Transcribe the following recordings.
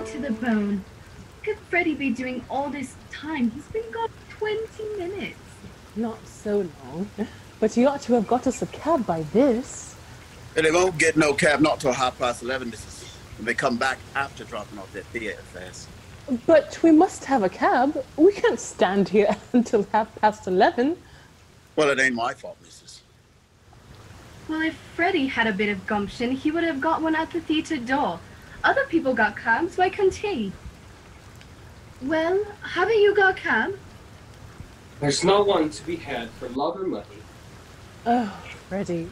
to the bone. What could Freddy be doing all this time? He's been gone 20 minutes. Not so long. But he ought to have got us a cab by this. And they won't get no cab not till 11:30, Mrs. When they come back after dropping off their theater fares. But we must have a cab. We can't stand here until 11:30. Well, it ain't my fault, Mrs. Well, if Freddy had a bit of gumption, he would have got one at the theater door. Other people got cabs, why couldn't he? Well, haven't you got a cab? There's no one to be had for love or money. Oh, Freddy,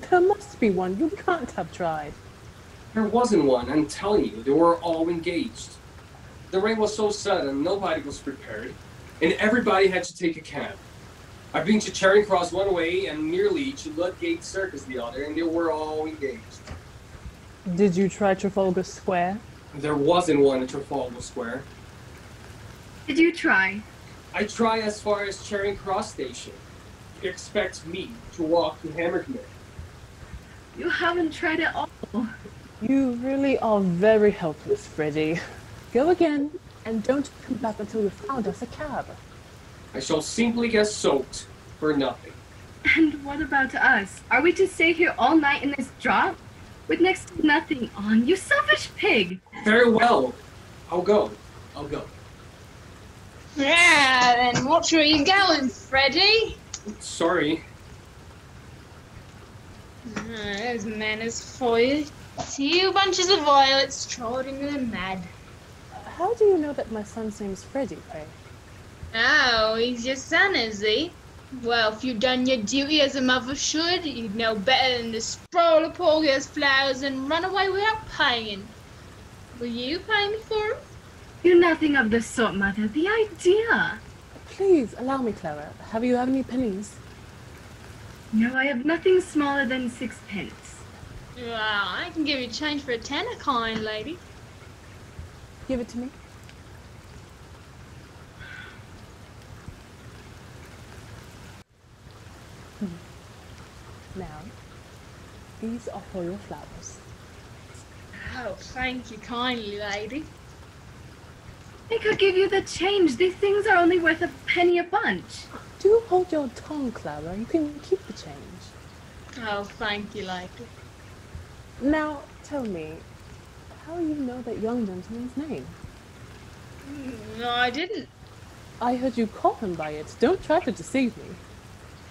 there must be one. You can't have tried. There wasn't one, I'm telling you. They were all engaged. The rain was so sudden, nobody was prepared, and everybody had to take a cab. I've been to Charing Cross one way and nearly to Ludgate Circus the other, and they were all engaged. Did you try Trafalgar Square? There wasn't one at Trafalgar Square. Did you try? I tried as far as Charing Cross Station. You expect me to walk to Hammersmith? You haven't tried at all. You really are very helpless, Freddy. Go again, and don't come back until you've found us a cab. I shall simply get soaked for nothing. And what about us? Are we to stay here all night in this drop? With next to nothing on? You selfish pig! Very well. I'll go. Yeah, then watch where you're going, Freddy. Sorry. There's manners for you. 2 bunches of violets trotting with a mad. How do you know that my son's name's Freddy, pray? Oh, he's your son, is he? Well, if you'd done your duty as a mother should, you'd know better than to sprawl a poor girl's flowers and run away without paying. Will you pay me for him? You're nothing of the sort, Mother. The idea! Please, allow me, Clara. Have you any pennies? No, I have nothing smaller than 6 pence. Well, I can give you change for a tenner, kind lady. Give it to me. Now, these are for your flowers. Oh, thank you kindly, lady. I could give you the change. These things are only worth a penny a bunch. Do hold your tongue, Clara. You can keep the change. Oh, thank you, lady. Now, tell me, how you know that young gentleman's name? No, I didn't. I heard you call him by it. Don't try to deceive me.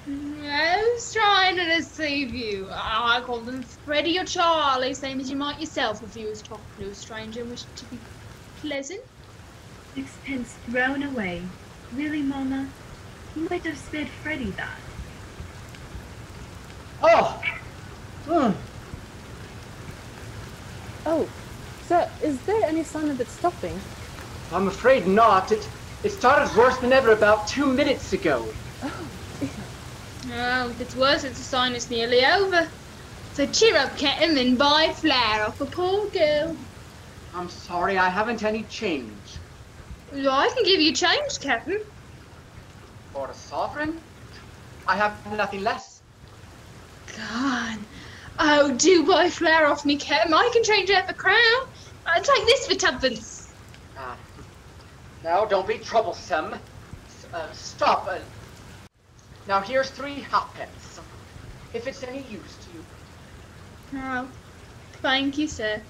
I was trying to deceive you. I called him Freddy or Charlie, same as you might yourself if you was talking to a stranger and wished to be pleasant. 6 pence thrown away. Really, Mama? You might have spared Freddy that. Oh! Oh, sir, is there any sign of it stopping? I'm afraid not. It started worse than ever about 2 minutes ago. Oh, Oh, if it's worse, it's a sign it's nearly over. So cheer up, Captain, and buy a flower off a poor girl. I'm sorry, I haven't any change. Well, I can give you change, Captain. For a sovereign? I have nothing less. God. Oh, do buy a flower off me, Captain. I can change half a crown. I'll take this for 2 pence. Now, don't be troublesome. Stop. Now, here's 3 halfpence. If it's any use to you. Oh, thank you, sir.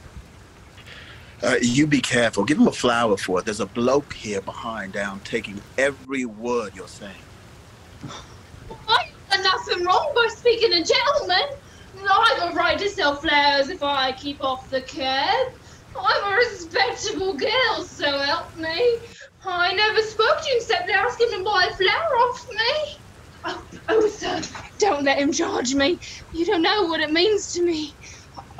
You be careful. Give him a flower for it. There's a bloke here behind down taking every word you're saying. I've done nothing wrong by speaking to gentlemen. I've a right to sell flowers if I keep off the curb. I'm a respectable girl, so help me. I never spoke to you except asking to buy a flower off me. Oh, sir, don't let him charge me. You don't know what it means to me.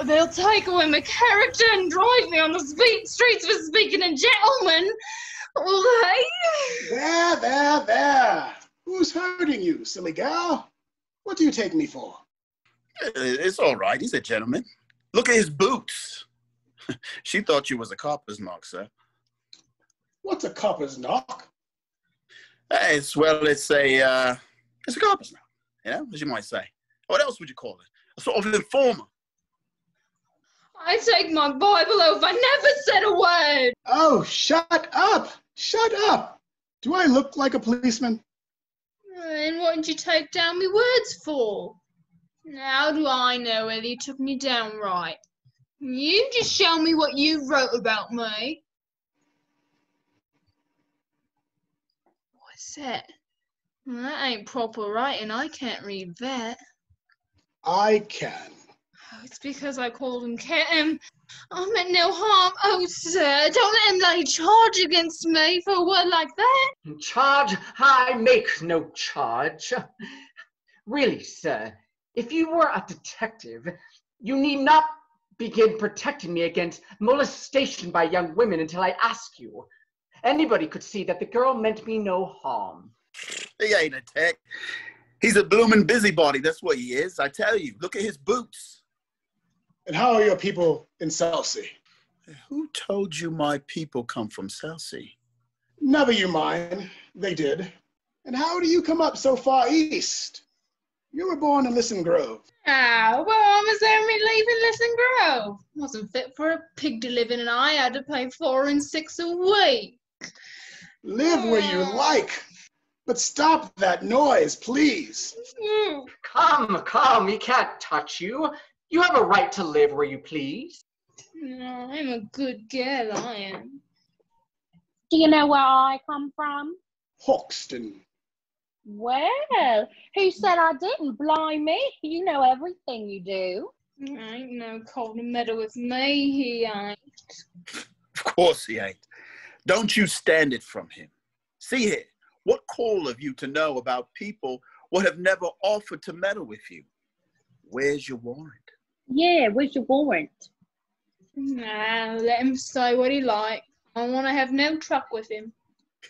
They'll take away my character and drive me on the streets for speaking to gentlemen. Will they? There. Who's hurting you, silly gal? What do you take me for? It's all right. He's a gentleman. Look at his boots. She thought you was a copper's knock, sir. What's a copper's knock? It's a copper's knock, you know, as you might say. What else would you call it? A sort of informer. I take my Bible oath, I never said a word. Oh, shut up! Shut up! Do I look like a policeman? And what did you take down me words for? How do I know whether you took me down right? You just show me what you wrote about me. What's that? Well, that ain't proper writing. I can't read that. I can. Oh, it's because I called him Cat. I meant no harm. Oh, sir, don't let him lay charge against me for a word like that. Charge? I make no charge. Really, sir, if you were a detective, you need not begin protecting me against molestation by young women until I ask you. Anybody could see that the girl meant me no harm. He ain't a tech. He's a bloomin' busybody, that's what he is. I tell you, look at his boots. And how are your people in Chelsea? Who told you my people come from Chelsea? Never you mind. They did. And how do you come up so far east? You were born in Listen Grove. Ah, well, I was only leaving Listen Grove. Wasn't fit for a pig to live in, and I had to pay 4 and 6 a week. Live where you like. But stop that noise, please. Come, he can't touch you. You have a right to live where you please. No, I'm a good girl, I am. Do you know where I come from? Hoxton. Well, who said I didn't? Blimey, you know everything you do. Ain't no cold meddle with me, he ain't. Of course he ain't. Don't you stand it from him. See here, what call have you to know about people what have never offered to meddle with you? Where's your warrant? Yeah, where's your warrant? Nah, let him say what he like. I want to have no truck with him.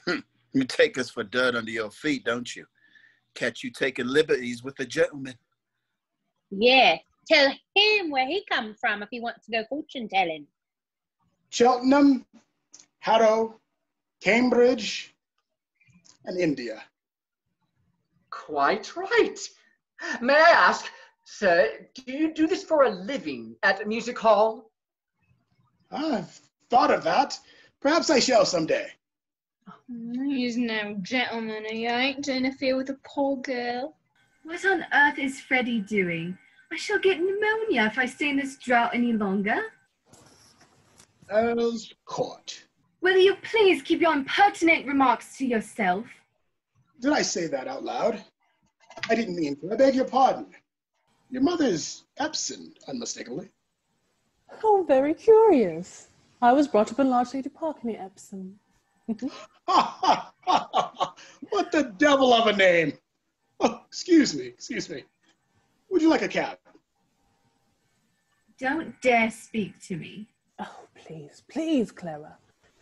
You take us for dirt under your feet, don't you? Catch you taking liberties with a gentleman. Yeah, tell him where he comes from if he wants to go fortune telling. Cheltenham, Harrow, Cambridge, and India. Quite right. May I ask, sir, do you do this for a living at a music hall? I've thought of that. Perhaps I shall someday. He's no gentleman, he ain't, to interfere with a poor girl. What on earth is Freddie doing? I shall get pneumonia if I stay in this drought any longer. As caught. Will you please keep your impertinent remarks to yourself? Did I say that out loud? I didn't mean to. I beg your pardon. Your mother's absent, unmistakably. Oh, very curious. I was brought up in large Lady Park near Epsom. Ha ha ha ha! What the devil of a name! Oh, excuse me. Would you like a cab? Don't dare speak to me. Oh, please, Clara.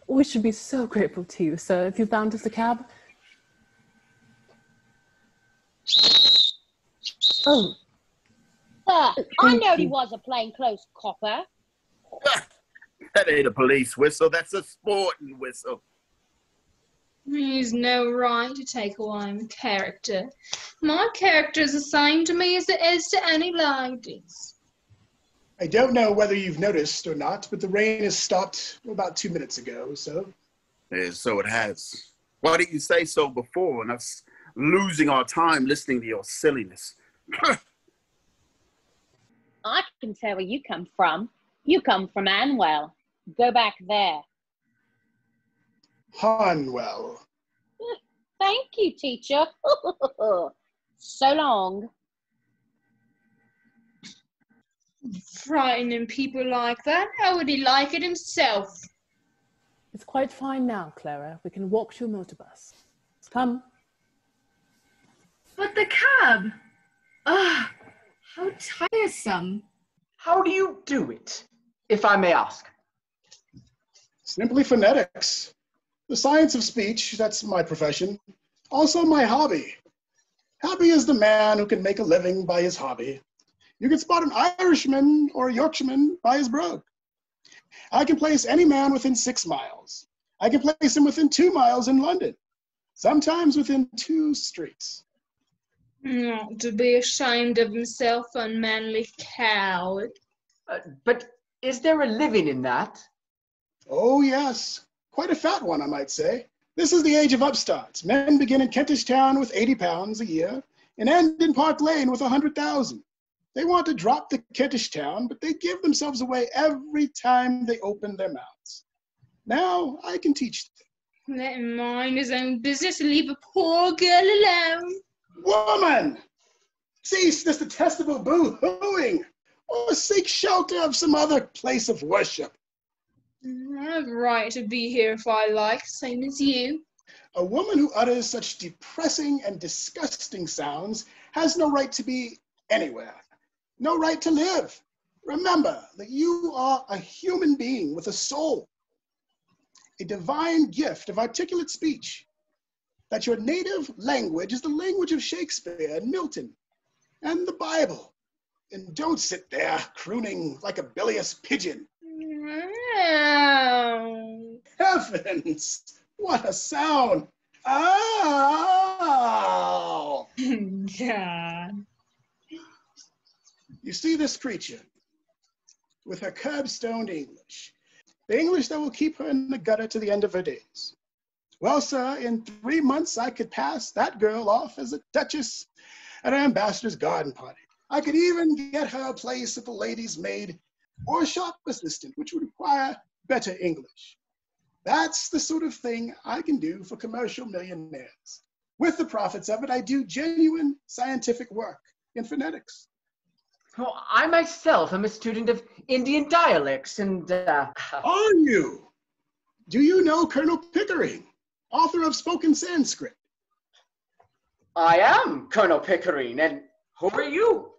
We should be so grateful to you, sir, if you found us a cab. Oh. I knowed he was a plainclothes copper. That ain't a police whistle, that's a sporting whistle. He's no right to take away my character. My character's the same to me as it is to any ladies. I don't know whether you've noticed or not, but the rain has stopped about 2 minutes ago, so. Yeah, so it has. Why didn't you say so before and us losing our time listening to your silliness? I can tell where you come from. You come from Anwell. Go back there. Hanwell. Thank you, teacher. So long. Frightening people like that? How would he like it himself? It's quite fine now, Clara. We can walk to a motor bus. Come. But the cab! Ah, how tiresome. How do you do it, if I may ask? Simply phonetics. The science of speech, that's my profession. Also my hobby. Happy is the man who can make a living by his hobby. You can spot an Irishman or a Yorkshireman by his brogue. I can place any man within 6 miles. I can place him within 2 miles in London. Sometimes within 2 streets. Not to be ashamed of himself, unmanly coward. But Is there a living in that? Oh, yes. Quite a fat one, I might say. This is the age of upstarts. Men begin in Kentish Town with 80 pounds a year and end in Park Lane with 100,000. They want to drop the Kentish Town, but they give themselves away every time they open their mouths. Now I can teach them. Let him mind his own business and leave a poor girl alone. Woman! Cease this detestable boo-hooing, or seek shelter of some other place of worship. I've a right to be here if I like, same as you. A woman who utters such depressing and disgusting sounds has no right to be anywhere, no right to live. Remember that you are a human being with a soul, a divine gift of articulate speech, that your native language is the language of Shakespeare and Milton and the Bible. And don't sit there crooning like a bilious pigeon. Heavens, what a sound! Ow! God. You see this creature with her curbstoned English, the English that will keep her in the gutter to the end of her days. Well, sir, in 3 months I could pass that girl off as a duchess at an ambassador's garden party. I could even get her a place at the lady's maid or a shop assistant, which would require better English. That's the sort of thing I can do for commercial millionaires. With the profits of it, I do genuine scientific work in phonetics. Well, I myself am a student of Indian dialects and, Are you? Do you know Colonel Pickering, author of Spoken Sanskrit? I am Colonel Pickering, and who are you?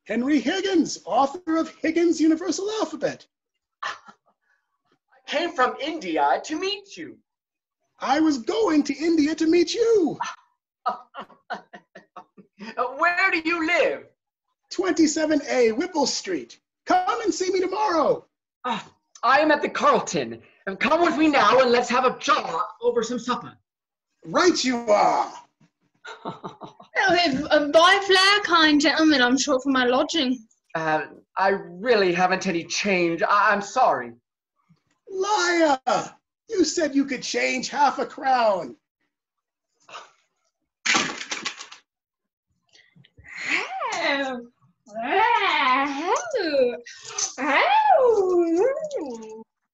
Henry Higgins, author of Higgins' Universal Alphabet. I came from India to meet you. I was going to India to meet you. Where do you live? 27A Whipple Street. Come and see me tomorrow. I am at the Carlton. Come with me now and let's have a jaw over some supper. Right you are. Buy fare, kind gentlemen. I'm short for my lodging. I really haven't any change. I'm sorry. Liar! You said you could change half a crown.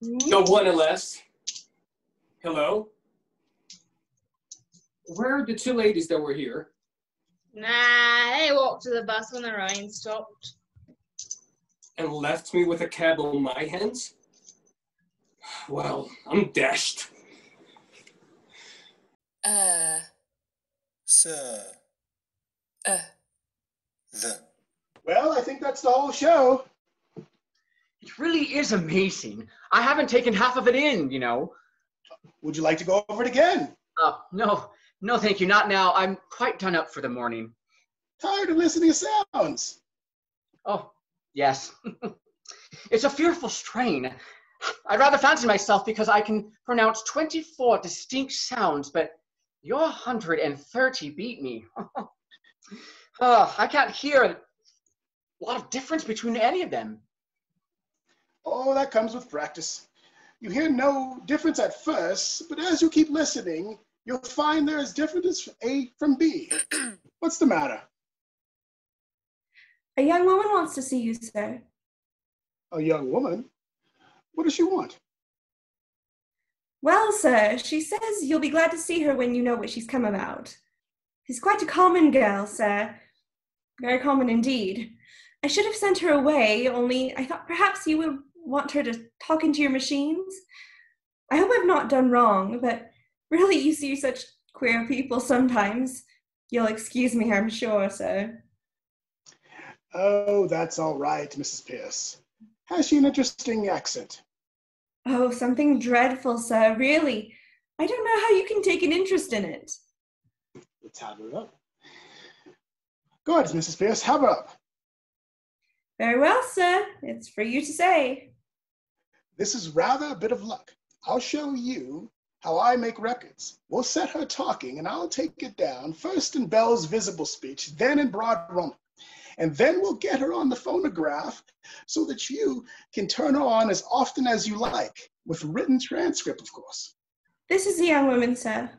No one less. Hello? Where are the two ladies that were here? Nah, they walked to the bus when the rain stopped. And left me with a cab on my hands? Well, I'm dashed. Sir. The. Well, I think that's the whole show. It really is amazing. I haven't taken half of it in, you know. Would you like to go over it again? No, thank you. Not now. I'm quite done up for the morning. Tired of listening to sounds. Oh, yes. It's a fearful strain. I rather fancy myself because I can pronounce 24 distinct sounds, but your 130 beat me. I can't hear a lot of difference between any of them. Oh, that comes with practice. You hear no difference at first, but as you keep listening, you'll find they're as different as A from B. What's the matter? A young woman wants to see you, sir. A young woman? What does she want? Well, sir, she says you'll be glad to see her when you know what she's come about. She's quite a common girl, sir. Very common indeed. I should have sent her away, only I thought perhaps you would want her to talk into your machines. I hope I've not done wrong, but really you see such queer people sometimes. You'll excuse me, I'm sure, sir. Oh, that's all right, Mrs. Pierce. Has she an interesting accent? Oh, something dreadful, sir, really. I don't know how you can take an interest in it. Let's have her up. Go ahead, Mrs. Pierce, have her up. Very well, sir. It's for you to say. This is rather a bit of luck. I'll show you how I make records. We'll set her talking, and I'll take it down, first in Bell's visible speech, then in broad Roman. and then we'll get her on the phonograph so that you can turn her on as often as you like, with written transcript, of course. This is the young woman, sir.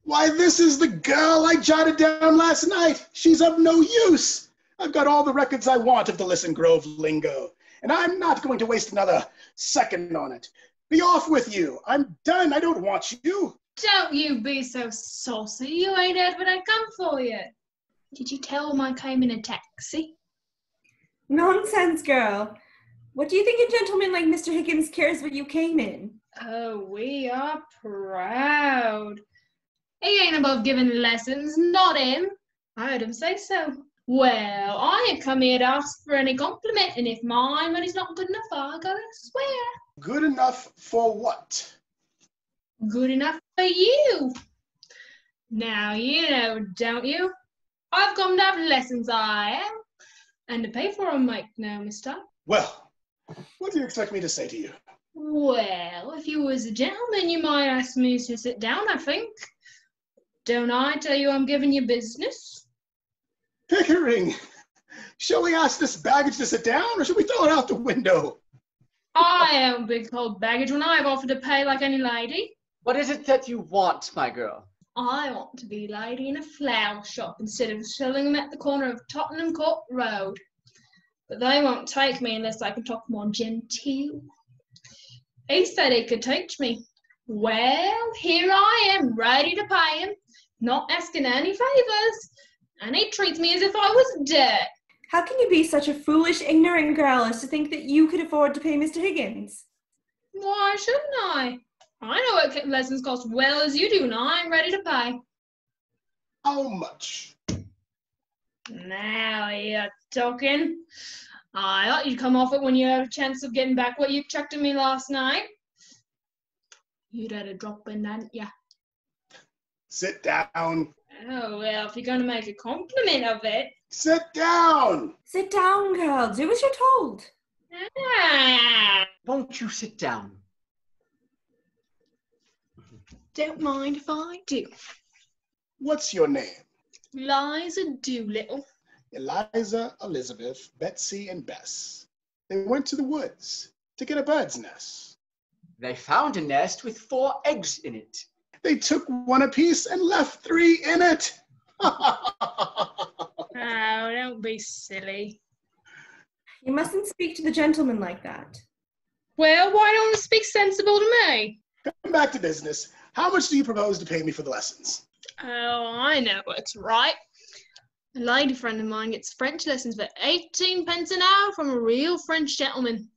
Why, this is the girl I jotted down last night. She's of no use. I've got all the records I want of the Listen Grove lingo, and I'm not going to waste another second on it. Be off with you. I'm done. I don't want you. Don't you be so saucy. You ain't heard what I come for yet. Did you tell him I came in a taxi? Nonsense, girl. What do you think a gentleman like Mr. Higgins cares what you came in? Oh, we are proud. He ain't above giving lessons, not him. I heard him say so. Well, I ain't come here to ask for any compliment, and if my money's not good enough, I gotta swear. Good enough for what? Good enough for you. Now, you know, don't you? I've come to have lessons, I am. And to pay for 'em, Mike, now, mister. Well, what do you expect me to say to you? Well, if you was a gentleman, you might ask me to sit down, I think. Don't I tell you I'm giving you business? Pickering, shall we ask this baggage to sit down, or should we throw it out the window? I don't big cold baggage when I've offered to pay like any lady. What is it that you want, my girl? I want to be lady in a flower shop instead of selling them at the corner of Tottenham Court Road. But they won't take me unless I can talk more genteel. He said he could teach me. Well, here I am, ready to pay him, not asking any favours, and he treats me as if I was dirt. How can you be such a foolish, ignorant girl as to think that you could afford to pay Mr. Higgins? Why shouldn't I? I know what lessons cost well as you do, and I'm ready to pay. How much? Now you're talking. I thought you'd come off it when you had a chance of getting back what you chucked at me last night. You'd had a drop in, hadn't you? Sit down. Oh, well, if you're going to make a compliment of it. Sit down. Sit down, girl. Do as you're told. Ah, Won't you sit down? don't mind if I do. What's your name? Liza Doolittle. Eliza, Elizabeth, Betsy, and Bess. They went to the woods to get a bird's nest. They found a nest with 4 eggs in it. They took 1 apiece and left 3 in it. Oh, don't be silly. You mustn't speak to the gentleman like that. Well, why don't you speak sensible to me? Come back to business. How much do you propose to pay me for the lessons? Oh, I know what's right. A lady friend of mine gets French lessons for 18 pence an hour from a real French gentleman.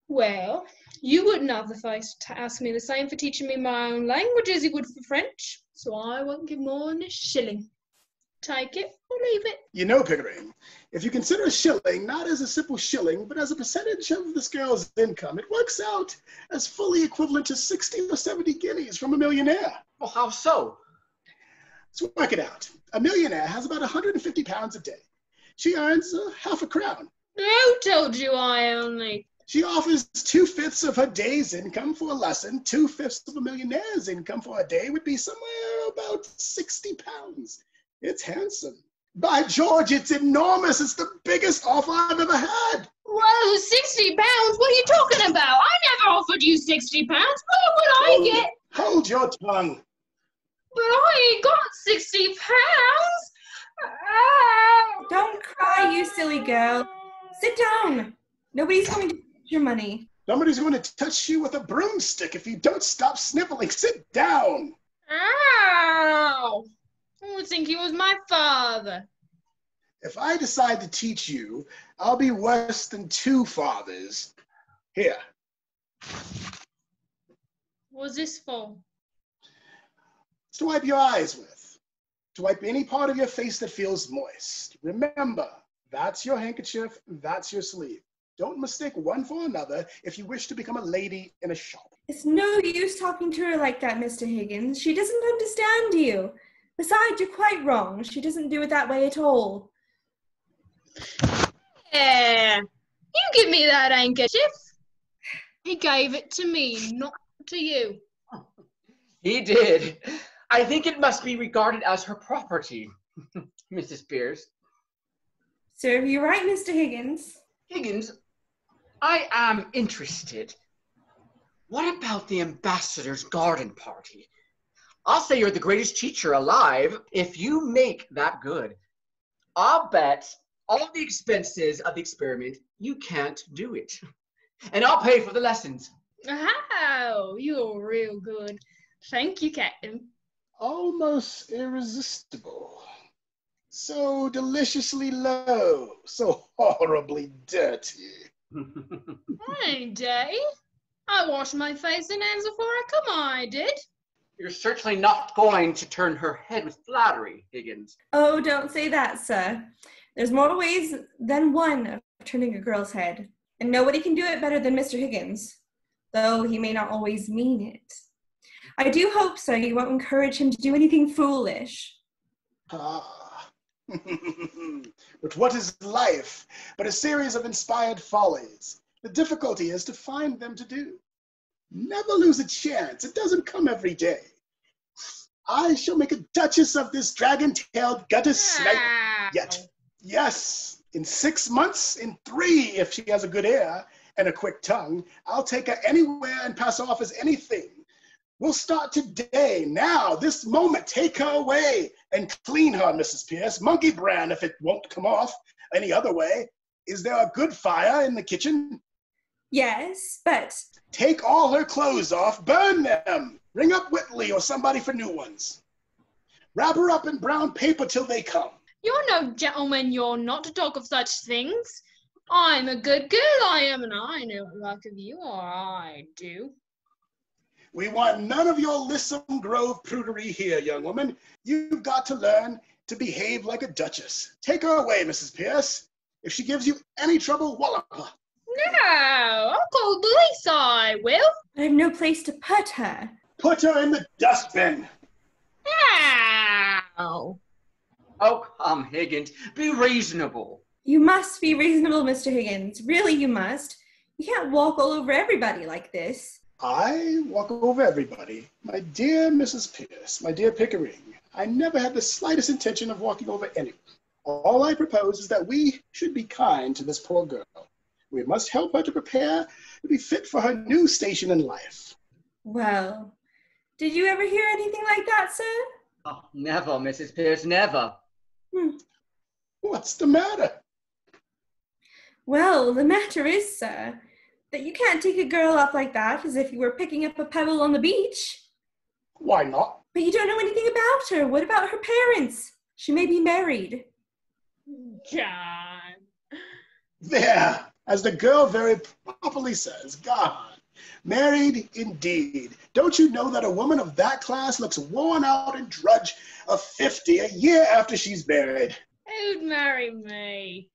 Well, you wouldn't have the face to ask me the same for teaching me my own language as you would for French, so I won't give more than a shilling. Take it or leave it. You know, Pickering, if you consider a shilling not as a simple shilling, but as a percentage of this girl's income, it works out as fully equivalent to 60 or 70 guineas from a millionaire. Well, how so? Let's work it out. A millionaire has about 150 pounds a day. She earns half a crown. Who told you I only? She offers 2/5 of her day's income for a lesson. 2/5 of a millionaire's income for a day would be somewhere about 60 pounds. It's handsome. By George, it's enormous. It's the biggest offer I've ever had. Whoa, 60 pounds? What are you talking about? I never offered you 60 pounds. What would I get? Hold your tongue. But I ain't got 60 pounds. Ah. Don't cry, you silly girl. Sit down. Nobody's going to take your money. Somebody's going to touch you with a broomstick if you don't stop sniveling. Sit down. Ow! I would think he was my father. If I decide to teach you, I'll be worse than 2 fathers. Here. What's this for? It's to wipe your eyes with. To wipe any part of your face that feels moist. Remember, that's your handkerchief, that's your sleeve. Don't mistake one for another if you wish to become a lady in a shop. It's no use talking to her like that, Mr. Higgins. She doesn't understand you. Besides, you're quite wrong. She doesn't do it that way at all. Yeah, you give me that handkerchief. He gave it to me, not to you. He did. I think it must be regarded as her property. Mrs. Pierce. Serve you right, Mr. Higgins. Higgins, I am interested. What about the ambassador's garden party? I'll say you're the greatest teacher alive if you make that good. I'll bet all the expenses of the experiment, you can't do it. And I'll pay for the lessons. Oh, you're real good. Thank you, Captain. Almost irresistible. So deliciously low, so horribly dirty. I ain't dirty. I washed my face and hands before I come on, I did. You're certainly not going to turn her head with flattery, Higgins. Oh, don't say that, sir. There's more ways than one of turning a girl's head, and nobody can do it better than Mr. Higgins, though he may not always mean it. I do hope, sir, you won't encourage him to do anything foolish. Ah. But what is life but a series of inspired follies? The difficulty is to find them to do. Never lose a chance. It doesn't come every day. I shall make a duchess of this dragon-tailed gutter snipe yet. Yes, in 6 months, in 3 if she has a good ear and a quick tongue, I'll take her anywhere and pass off as anything. We'll start today, now, this moment. Take her away and clean her, Mrs. Pierce. Monkey brand if it won't come off any other way. Is there a good fire in the kitchen? Yes, but... Take all her clothes off, burn them. Ring up Whitley or somebody for new ones. Wrap her up in brown paper till they come. You're no gentleman, you're not, to talk of such things. I'm a good girl, I am, and I know what like of you, or I do. We want none of your Lissom Grove prudery here, young woman. You've got to learn to behave like a duchess. Take her away, Mrs. Pierce. If she gives you any trouble, wallop her. No, I'll call the police, I will. I have no place to put her. Put her in the dustbin. Ow. Oh, come, Higgins, be reasonable. You must be reasonable, Mr. Higgins. Really, you must. You can't walk all over everybody like this. I walk over everybody. My dear Mrs. Pierce, my dear Pickering, I never had the slightest intention of walking over anyone. All I propose is that we should be kind to this poor girl. We must help her to prepare to be fit for her new station in life. Well, did you ever hear anything like that, sir? Oh, never, Mrs. Pierce, never. What's the matter? Well, the matter is, sir, that you can't take a girl up like that as if you were picking up a pebble on the beach. Why not? But you don't know anything about her. What about her parents? She may be married. John. There, as the girl very properly says, God. Married indeed. Don't you know that a woman of that class looks worn out and drudge of 50 a year after she's married? Who'd marry me?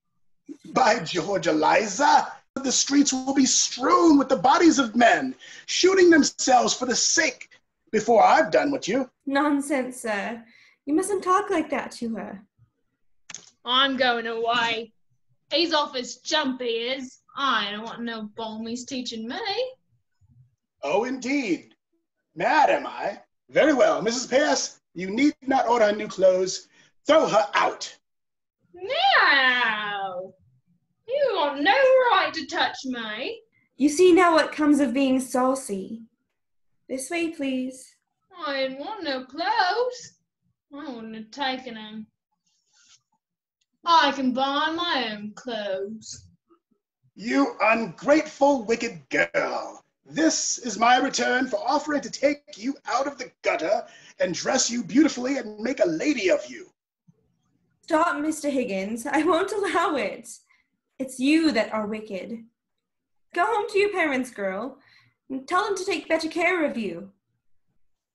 By George, Eliza, the streets will be strewn with the bodies of men, shooting themselves for the sake before I've done with you. Nonsense, sir. You mustn't talk like that to her. I'm going away. He's off his jump, he is. I don't want no balmies teaching me. Oh, indeed. Mad am I? Very well, Mrs. Pierce, you need not order new clothes. Throw her out. No! You got no right to touch me. You see now what comes of being saucy. This way, please. I didn't want no clothes. I wouldn't have taken them. I can buy my own clothes. You ungrateful, wicked girl. This is my return for offering to take you out of the gutter and dress you beautifully and make a lady of you. Stop, Mr. Higgins. I won't allow it. It's you that are wicked. Go home to your parents, girl, and tell them to take better care of you.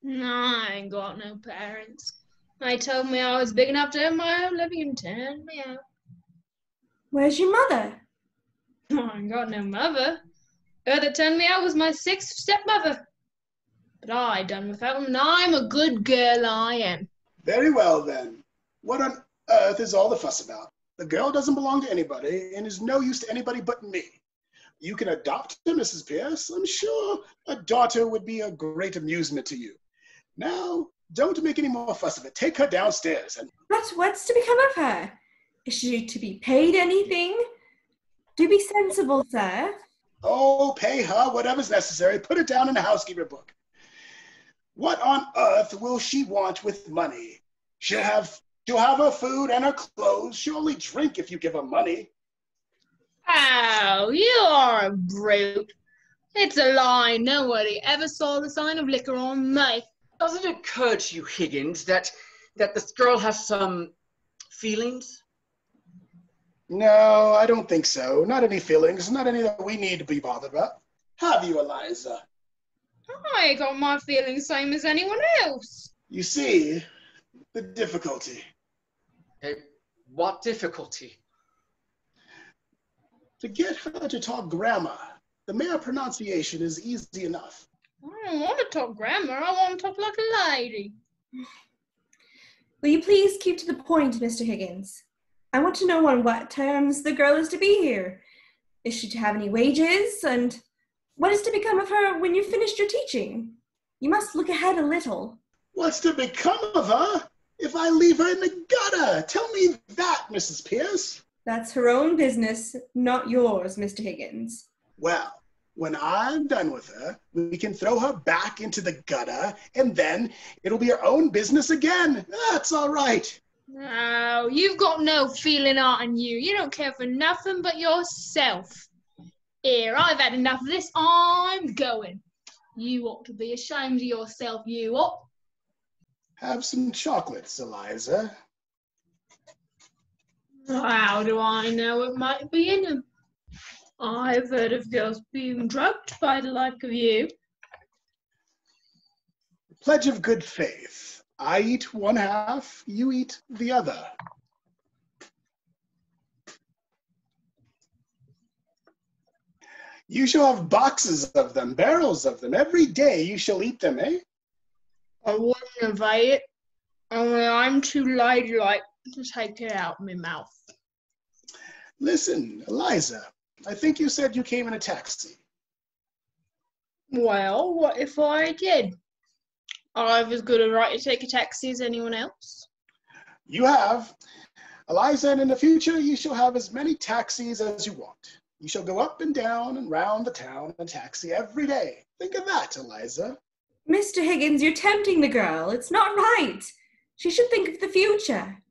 No, I ain't got no parents. They told me I was big enough to have my own living and turned me out. Where's your mother? I ain't got no mother. Her that turned me out was my 6th stepmother. But I done without them, and I'm a good girl, I am. Very well, then. What on earth is all the fuss about? The girl doesn't belong to anybody and is no use to anybody but me. You can adopt her, Mrs. Pierce. I'm sure a daughter would be a great amusement to you. Now, Don't make any more fuss of it. Take her downstairs and... But what's to become of her? Is she to be paid anything? Do be sensible, sir. Oh, pay her whatever's necessary. Put it down in a housekeeper book. What on earth will she want with money? She'll have her food and her clothes. She'll only drink if you give her money. Oh, you are a brute. It's a lie. Nobody ever saw the sign of liquor on me. Doesn't it occur to you, Higgins, that this girl has some feelings? No, I don't think so. Not any feelings, not any that we need to be bothered about. Have you, Eliza? I got my feelings same as anyone else. You see, the difficulty. What difficulty? To get her to talk grammar, the mere pronunciation is easy enough. I don't want to talk grammar. I want to talk like a lady. Will you please keep to the point, Mr. Higgins? I want to know on what terms the girl is to be here. Is she to have any wages? And what is to become of her when you've finished your teaching? You must look ahead a little. What's to become of her if I leave her in the gutter? Tell me that, Mrs. Pierce. That's her own business, not yours, Mr. Higgins. Well, when I'm done with her, we can throw her back into the gutter, and then it'll be her own business again. That's all right. No, you've got no feeling art in you. You don't care for nothing but yourself. Here, I've had enough of this. I'm going. You ought to be ashamed of yourself, you ought. Have some chocolates, Eliza. How do I know it might be in them? I've heard of girls being drugged by the like of you. Pledge of good faith. I eat one half, you eat the other. You shall have boxes of them, barrels of them. Every day you shall eat them, eh? I wouldn't invite it, only I'm too ladylike to take it out of my mouth. Listen, Eliza, I think you said you came in a taxi. Well, what if I did? I've as good a right to take a taxi as anyone else. You have. Eliza, and in the future you shall have as many taxis as you want. You shall go up and down and round the town in a taxi every day. Think of that, Eliza. Mr. Higgins, you're tempting the girl. It's not right. She should think of the future.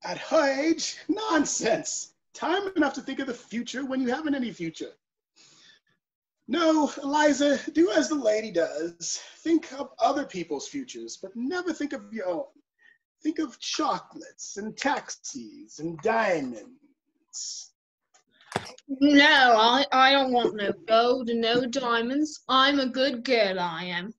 At her age? Nonsense. Time enough to think of the future when you haven't any future. No, Eliza, do as the lady does. Think of other people's futures, but never think of your own. Think of chocolates and taxis and diamonds. No, I don't want no gold and no diamonds. I'm a good girl, I am.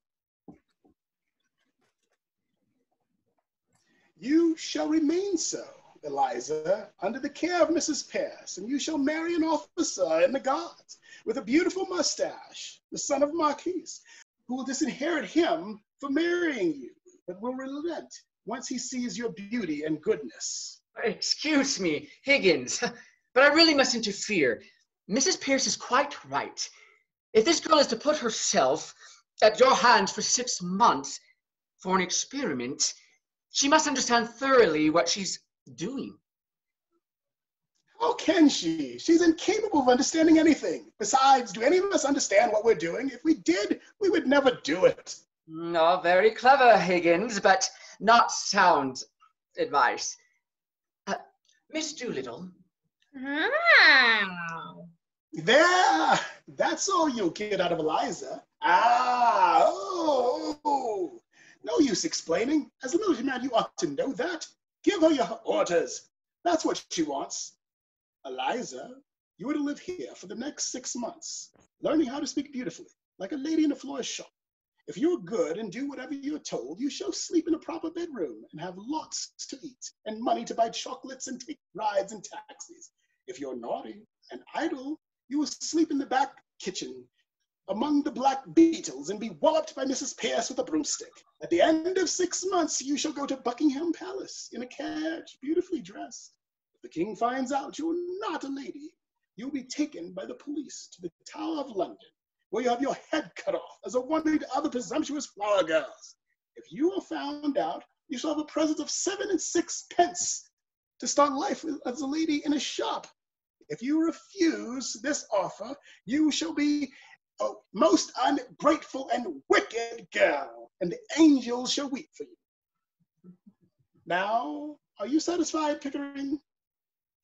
You shall remain so, Eliza, under the care of Mrs. Pierce, and you shall marry an officer in the Guards with a beautiful mustache, the son of Marquis, who will disinherit him for marrying you, but will relent once he sees your beauty and goodness. Excuse me, Higgins, but I really must interfere. Mrs. Pierce is quite right. If this girl is to put herself at your hands for 6 months for an experiment, she must understand thoroughly what she's doing. How can she? She's incapable of understanding anything. Besides, do any of us understand what we're doing? If we did, we would never do it. No, very clever, Higgins, but not sound advice. Miss Doolittle. Oh. There! That's all you'll get out of Eliza. Oh! No use explaining. As a military man, you ought to know that. Give her your orders. That's what she wants. Eliza, you are to live here for the next 6 months, learning how to speak beautifully, like a lady in a florist shop. If you're good and do whatever you're told, you shall sleep in a proper bedroom and have lots to eat and money to buy chocolates and take rides and taxis. If you're naughty and idle, you will sleep in the back kitchen among the black beetles and be walloped by Mrs. Pierce with a broomstick. At the end of 6 months, you shall go to Buckingham Palace in a carriage, beautifully dressed. If the king finds out you're not a lady, you'll be taken by the police to the Tower of London, where you have your head cut off as a warning to other presumptuous flower girls. If you are found out, you shall have a present of 7 and 6 pence to start life as a lady in a shop. If you refuse this offer, you shall be a most ungrateful and wicked girl, and the angels shall weep for you. Now, are you satisfied, Pickering?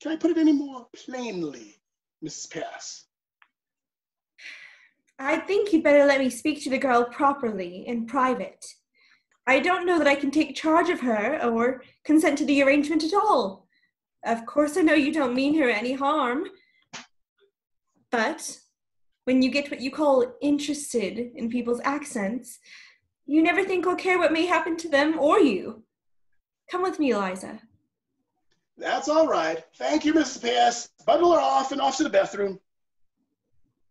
Can I put it any more plainly, Mrs. Pierce? I think you'd better let me speak to the girl properly, in private. I don't know that I can take charge of her or consent to the arrangement at all. Of course, I know you don't mean her any harm. But when you get what you call interested in people's accents, you never think I'll care what may happen to them or you. Come with me, Eliza. That's all right. Thank you, Mrs. Pierce. Bundle her off and off to the bathroom.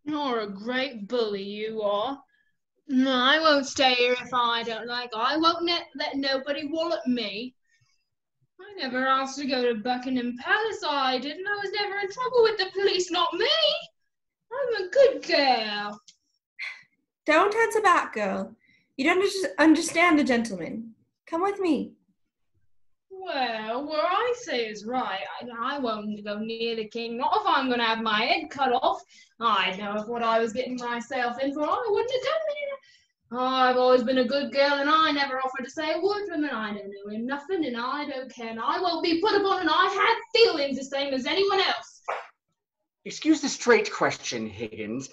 You're a great bully, you are. No, I won't stay here if I don't like. I won't let nobody wallop me. I never asked to go to Buckingham Palace, I didn't. I was never in trouble with the police, not me. I'm a good girl. Don't answer back, girl. You don't understand the gentleman. Come with me. Well, what I say is right. I won't go near the king, not if I'm going to have my head cut off. I'd know if what I was getting myself in for, I wouldn't have done it. Oh, I've always been a good girl, and I never offered to say a word to him, and I don't know him nothing, and I don't care, and I won't be put upon, and I have feelings the same as anyone else. Excuse the straight question, Higgins.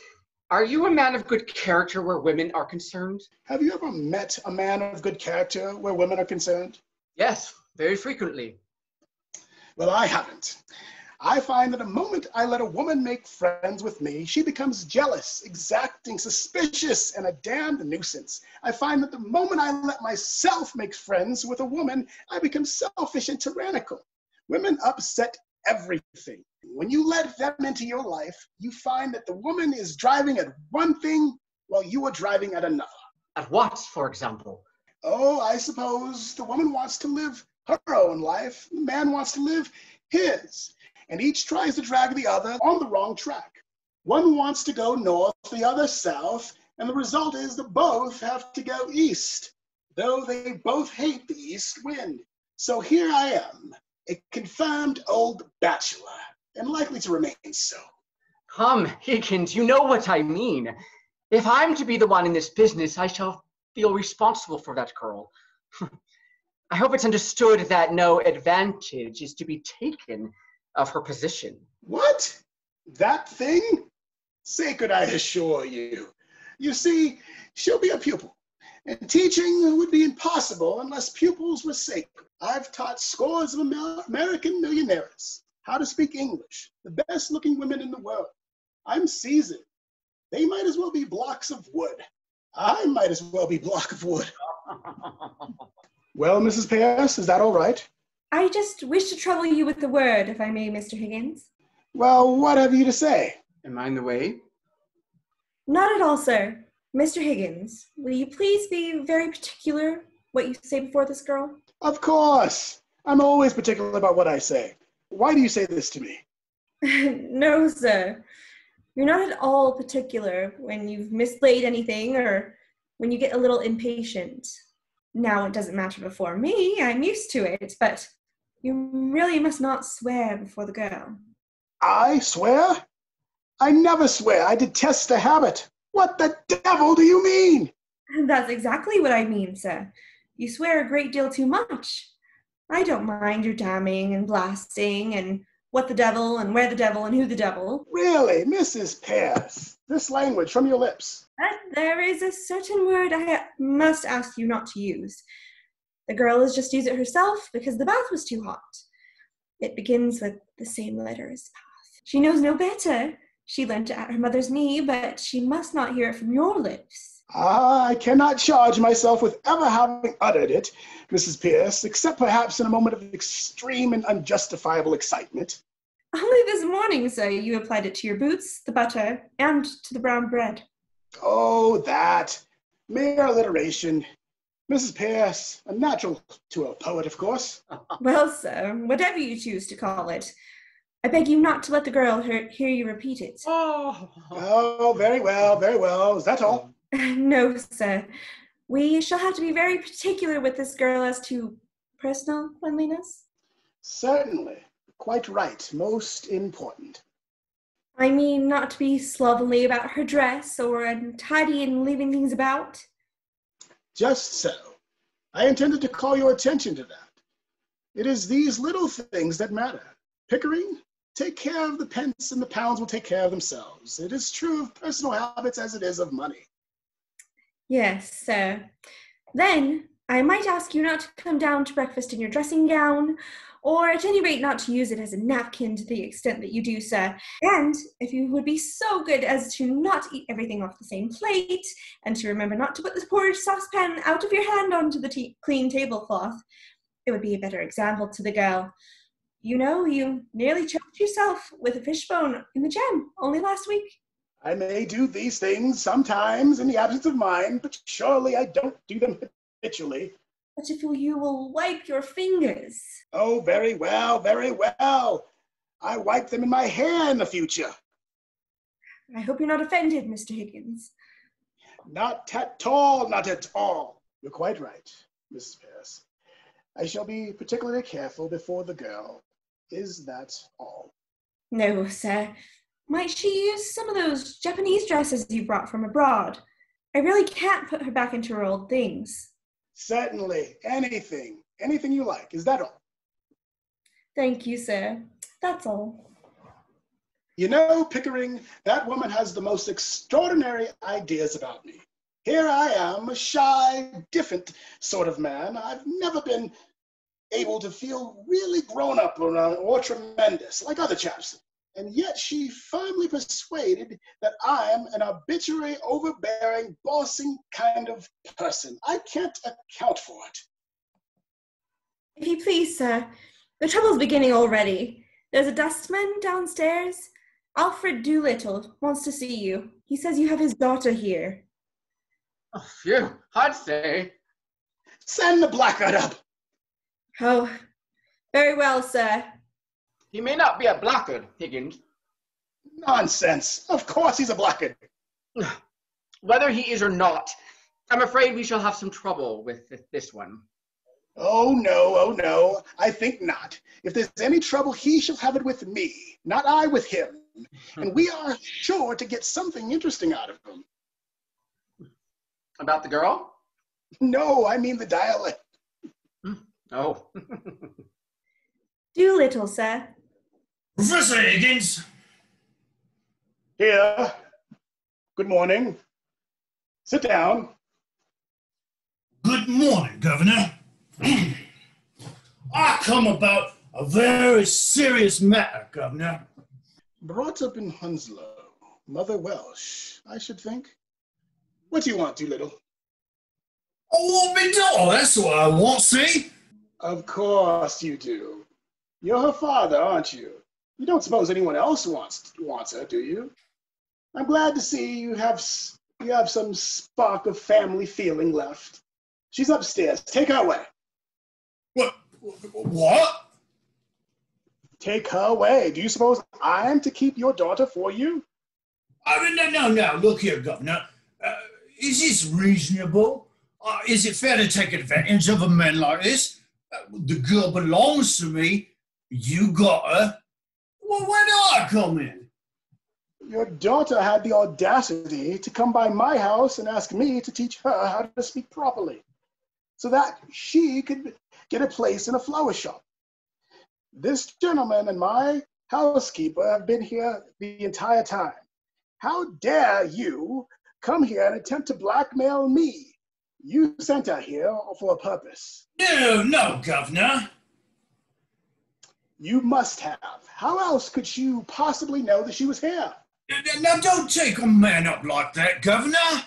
Are you a man of good character where women are concerned? Have you ever met a man of good character where women are concerned? Yes, very frequently. Well, I haven't. I find that the moment I let a woman make friends with me, she becomes jealous, exacting, suspicious, and a damned nuisance. I find that the moment I let myself make friends with a woman, I become selfish and tyrannical. Women upset everything. When you let them into your life, you find that the woman is driving at one thing while you are driving at another. At what, for example? Oh, I suppose the woman wants to live her own life, the man wants to live his, and each tries to drag the other on the wrong track. One wants to go north, the other south, and the result is that both have to go east, though they both hate the east wind. So here I am, a confirmed old bachelor, and likely to remain so. Come, Higgins, you know what I mean. If I'm to be the one in this business, I shall feel responsible for that girl. I hope it's understood that no advantage is to be taken of her position. What? That thing? Sacred, I assure you. You see, she'll be a pupil, and teaching would be impossible unless pupils were sacred. I've taught scores of American millionaires how to speak English, the best-looking women in the world. I'm seasoned. They might as well be blocks of wood. I might as well be block of wood. Well, Mrs. Pierce, is that all right? I just wish to trouble you with a word, if I may, Mr. Higgins. Well, what have you to say? Am I in the way? Not at all, sir. Mr. Higgins, will you please be very particular what you say before this girl? Of course. I'm always particular about what I say. Why do you say this to me? No, sir. You're not at all particular when you've mislaid anything or when you get a little impatient. Now, it doesn't matter before me. I'm used to it, but you really must not swear before the girl. I swear? I never swear. I detest the habit. What the devil do you mean? That's exactly what I mean, sir. You swear a great deal too much. I don't mind your damning and blasting and what the devil and where the devil and who the devil. Really, Mrs. Pierce, this language from your lips. But there is a certain word I must ask you not to use. The girl has just used it herself because the bath was too hot. It begins with the same letter as bath. She knows no better. She learnt it at her mother's knee, but she must not hear it from your lips. I cannot charge myself with ever having uttered it, Mrs. Pierce, except perhaps in a moment of extreme and unjustifiable excitement. Only this morning, sir, you applied it to your boots, the butter, and to the brown bread. Oh, that. Mere alliteration. Mrs. Pierce, a natural to a poet, of course. Well, sir, whatever you choose to call it, I beg you not to let the girl hear you repeat it. Oh, very well, very well. Is that all? No, sir. We shall have to be very particular with this girl as to personal cleanliness. Certainly. Quite right. Most important. I mean, not to be slovenly about her dress or untidy and leaving things about. Just so. I intended to call your attention to that. It is these little things that matter. Pickering, take care of the pence and the pounds will take care of themselves. It is true of personal habits as it is of money. Yes, sir. Then I might ask you not to come down to breakfast in your dressing gown, or at any rate not to use it as a napkin to the extent that you do, sir. And if you would be so good as to not eat everything off the same plate, and to remember not to put the porridge saucepan out of your hand onto the clean tablecloth, it would be a better example to the girl. You know, you nearly choked yourself with a fishbone in the gym only last week. I may do these things sometimes in the absence of mine, but surely I don't do them habitually. But if you will wipe your fingers. Oh, very well, very well. I wipe them in my hair in the future. I hope you're not offended, Mr. Higgins. Not at all, not at all. You're quite right, Mrs. Pierce. I shall be particularly careful before the girl. Is that all? No, sir. Might she use some of those Japanese dresses you brought from abroad? I really can't put her back into her old things. Certainly. Anything. Anything you like. Is that all? Thank you, sir. That's all. You know, Pickering, that woman has the most extraordinary ideas about me. Here I am, a shy, different sort of man. I've never been able to feel really grown up or tremendous like other chaps. And yet she firmly persuaded that I'm an arbitrary, overbearing, bossing kind of person. I can't account for it. If you please, sir, the trouble's beginning already. There's a dustman downstairs. Alfred Doolittle wants to see you. He says you have his daughter here. Oh, phew, I'd say. Send the blackguard up. Oh, very well, sir. He may not be a blackguard, Higgins. Nonsense. Of course he's a blackguard. Whether he is or not, I'm afraid we shall have some trouble with this one. Oh, no. I think not. If there's any trouble, he shall have it with me, not I with him. And we are sure to get something interesting out of him. About the girl? No, I mean the dialect. Oh. Doolittle, sir. Professor Higgins. Here. Good morning. Sit down. Good morning, Governor. I come about a very serious matter, Governor. Brought up in Hounslow. Mother Welsh, I should think. What do you want, Doolittle? I want me daughter, that's what I want, see? Of course you do. You're her father, aren't you? You don't suppose anyone else wants her, do you? I'm glad to see you have some spark of family feeling left. She's upstairs. Take her away. What? Take her away. Do you suppose I'm to keep your daughter for you? No. Look here, Governor. Is this reasonable? Is it fair to take advantage of a man like this? The girl belongs to me. You got her. Well, where do I come in? Your daughter had the audacity to come by my house and ask me to teach her how to speak properly, so that she could get a place in a flower shop. This gentleman and my housekeeper have been here the entire time. How dare you come here and attempt to blackmail me? You sent her here for a purpose. No, Governor. You must have. How else could you possibly know that she was here? Now, don't take a man up like that, Governor.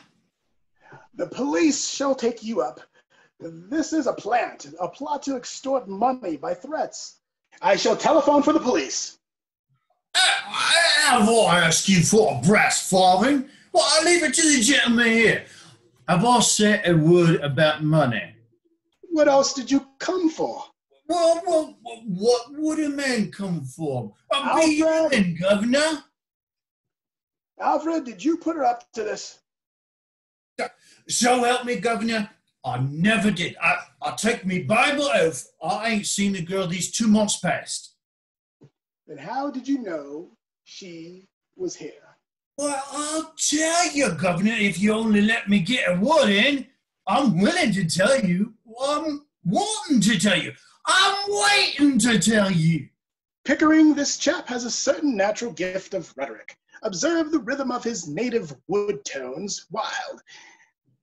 The police shall take you up. This is a plot to extort money by threats. I shall telephone for the police. Have I asked you for a brass farthing? Well, I'll leave it to the gentleman here. Have I said a word about money? What else did you come for? Well, what would a man come for? Be Alfred! human, Governor. Alfred, did you put her up to this? So help me, Governor, I never did. I take me Bible oath, I ain't seen the girl these 2 months past. Then how did you know she was here? Well, I'll tell you, Governor, if you only let me get a word in. I'm willing to tell you. I'm wanting to tell you. I'm waiting to tell you. Pickering, this chap has a certain natural gift of rhetoric. Observe the rhythm of his native wood tones, wild.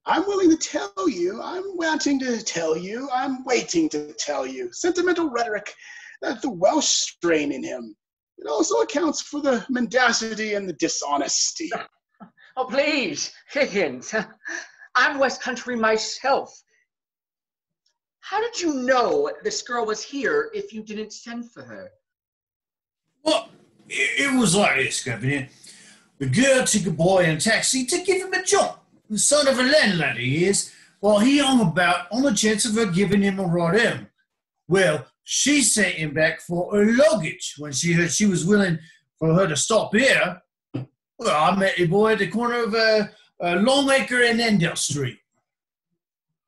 I'm willing to tell you, I'm wanting to tell you, I'm waiting to tell you. Sentimental rhetoric, that's the Welsh strain in him. It also accounts for the mendacity and the dishonesty. Oh, please, Higgins. I'm West Country myself. How did you know this girl was here if you didn't send for her? Well, it was like this, Governor. The girl took a boy in a taxi to give him a job. The son of a landlady he is, while he hung about on the chance of her giving him a ride home. Well, she sent him back for her luggage when she heard she was willing for her to stop here. Well, I met the boy at the corner of Longacre and Endell Street.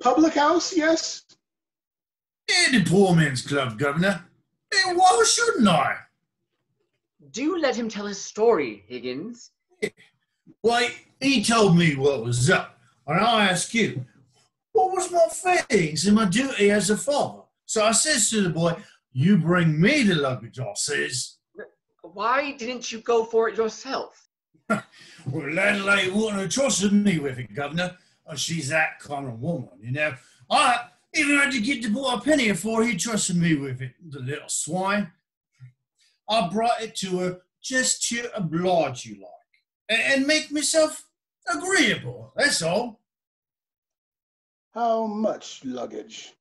Public house, yes? The poor man's club, Governor. Why shouldn't I? Do let him tell his story, Higgins. Why, he told me what was up, and I ask you, what was my feelings and my duty as a father? So I says to the boy, you bring me the luggage, I says. Why didn't you go for it yourself? Well, landlady wouldn't have trusted me with it, Governor. She's that kind of woman, you know. I even had to get the boy a penny before he trusted me with it, the little swine. I brought it to her just to oblige you like, and make myself agreeable, that's all. How much luggage?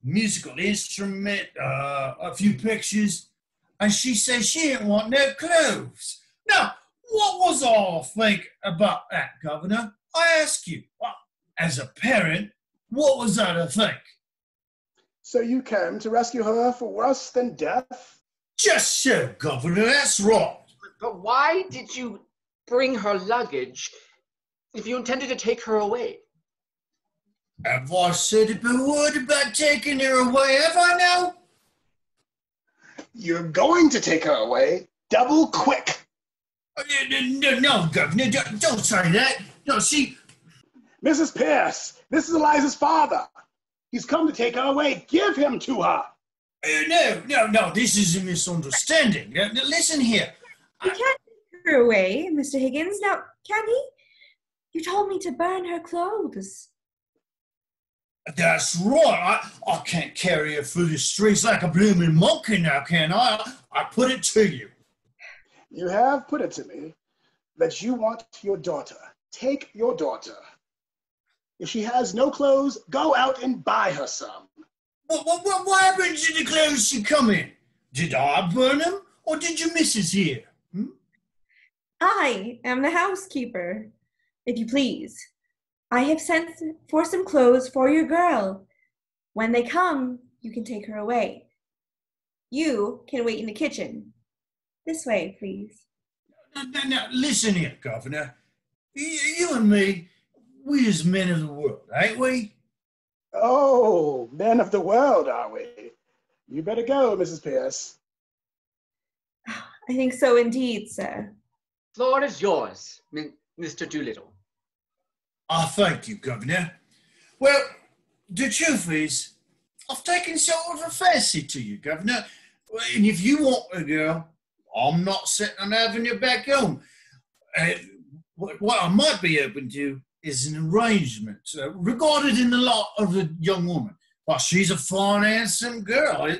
Musical instrument, a few pictures, and she says she didn't want no clothes. Now, what was I think about that, Governor? I ask you, as a parent, what was I to think? So you came to rescue her for worse than death? Just so, Governor, that's right. But why did you bring her luggage if you intended to take her away? Have I said a word about taking her away, have I now? You're going to take her away, double quick. No, Governor, don't say that. No, see... Mrs. Pierce, this is Eliza's father. He's come to take her away. Give him to her. No, this is a misunderstanding. Listen here. You can't take her away, Mr. Higgins. Now, can he? You told me to burn her clothes. That's right. I can't carry her through the streets like a blooming monkey now, can I? I put it to you. You have put it to me that you want your daughter. Take your daughter. If she has no clothes, go out and buy her some. What happened to the clothes she come in? Did I burn them, or did your missus here? I am the housekeeper, if you please. I have sent for some clothes for your girl. When they come, you can take her away. You can wait in the kitchen. This way, please. Now, listen here, Governor. You and me, we is men of the world, ain't we? Oh, men of the world, are we? You better go, Mrs. Pierce. I think so indeed, sir. Floor is yours, Mr. Doolittle. I thank you, Governor. Well, the truth is, I've taken sort of a fancy to you, Governor. And if you want a girl, I'm not sitting on having you back home. What I might be open to is an arrangement regarded in the lot of the young woman. Well, she's a fine, handsome girl.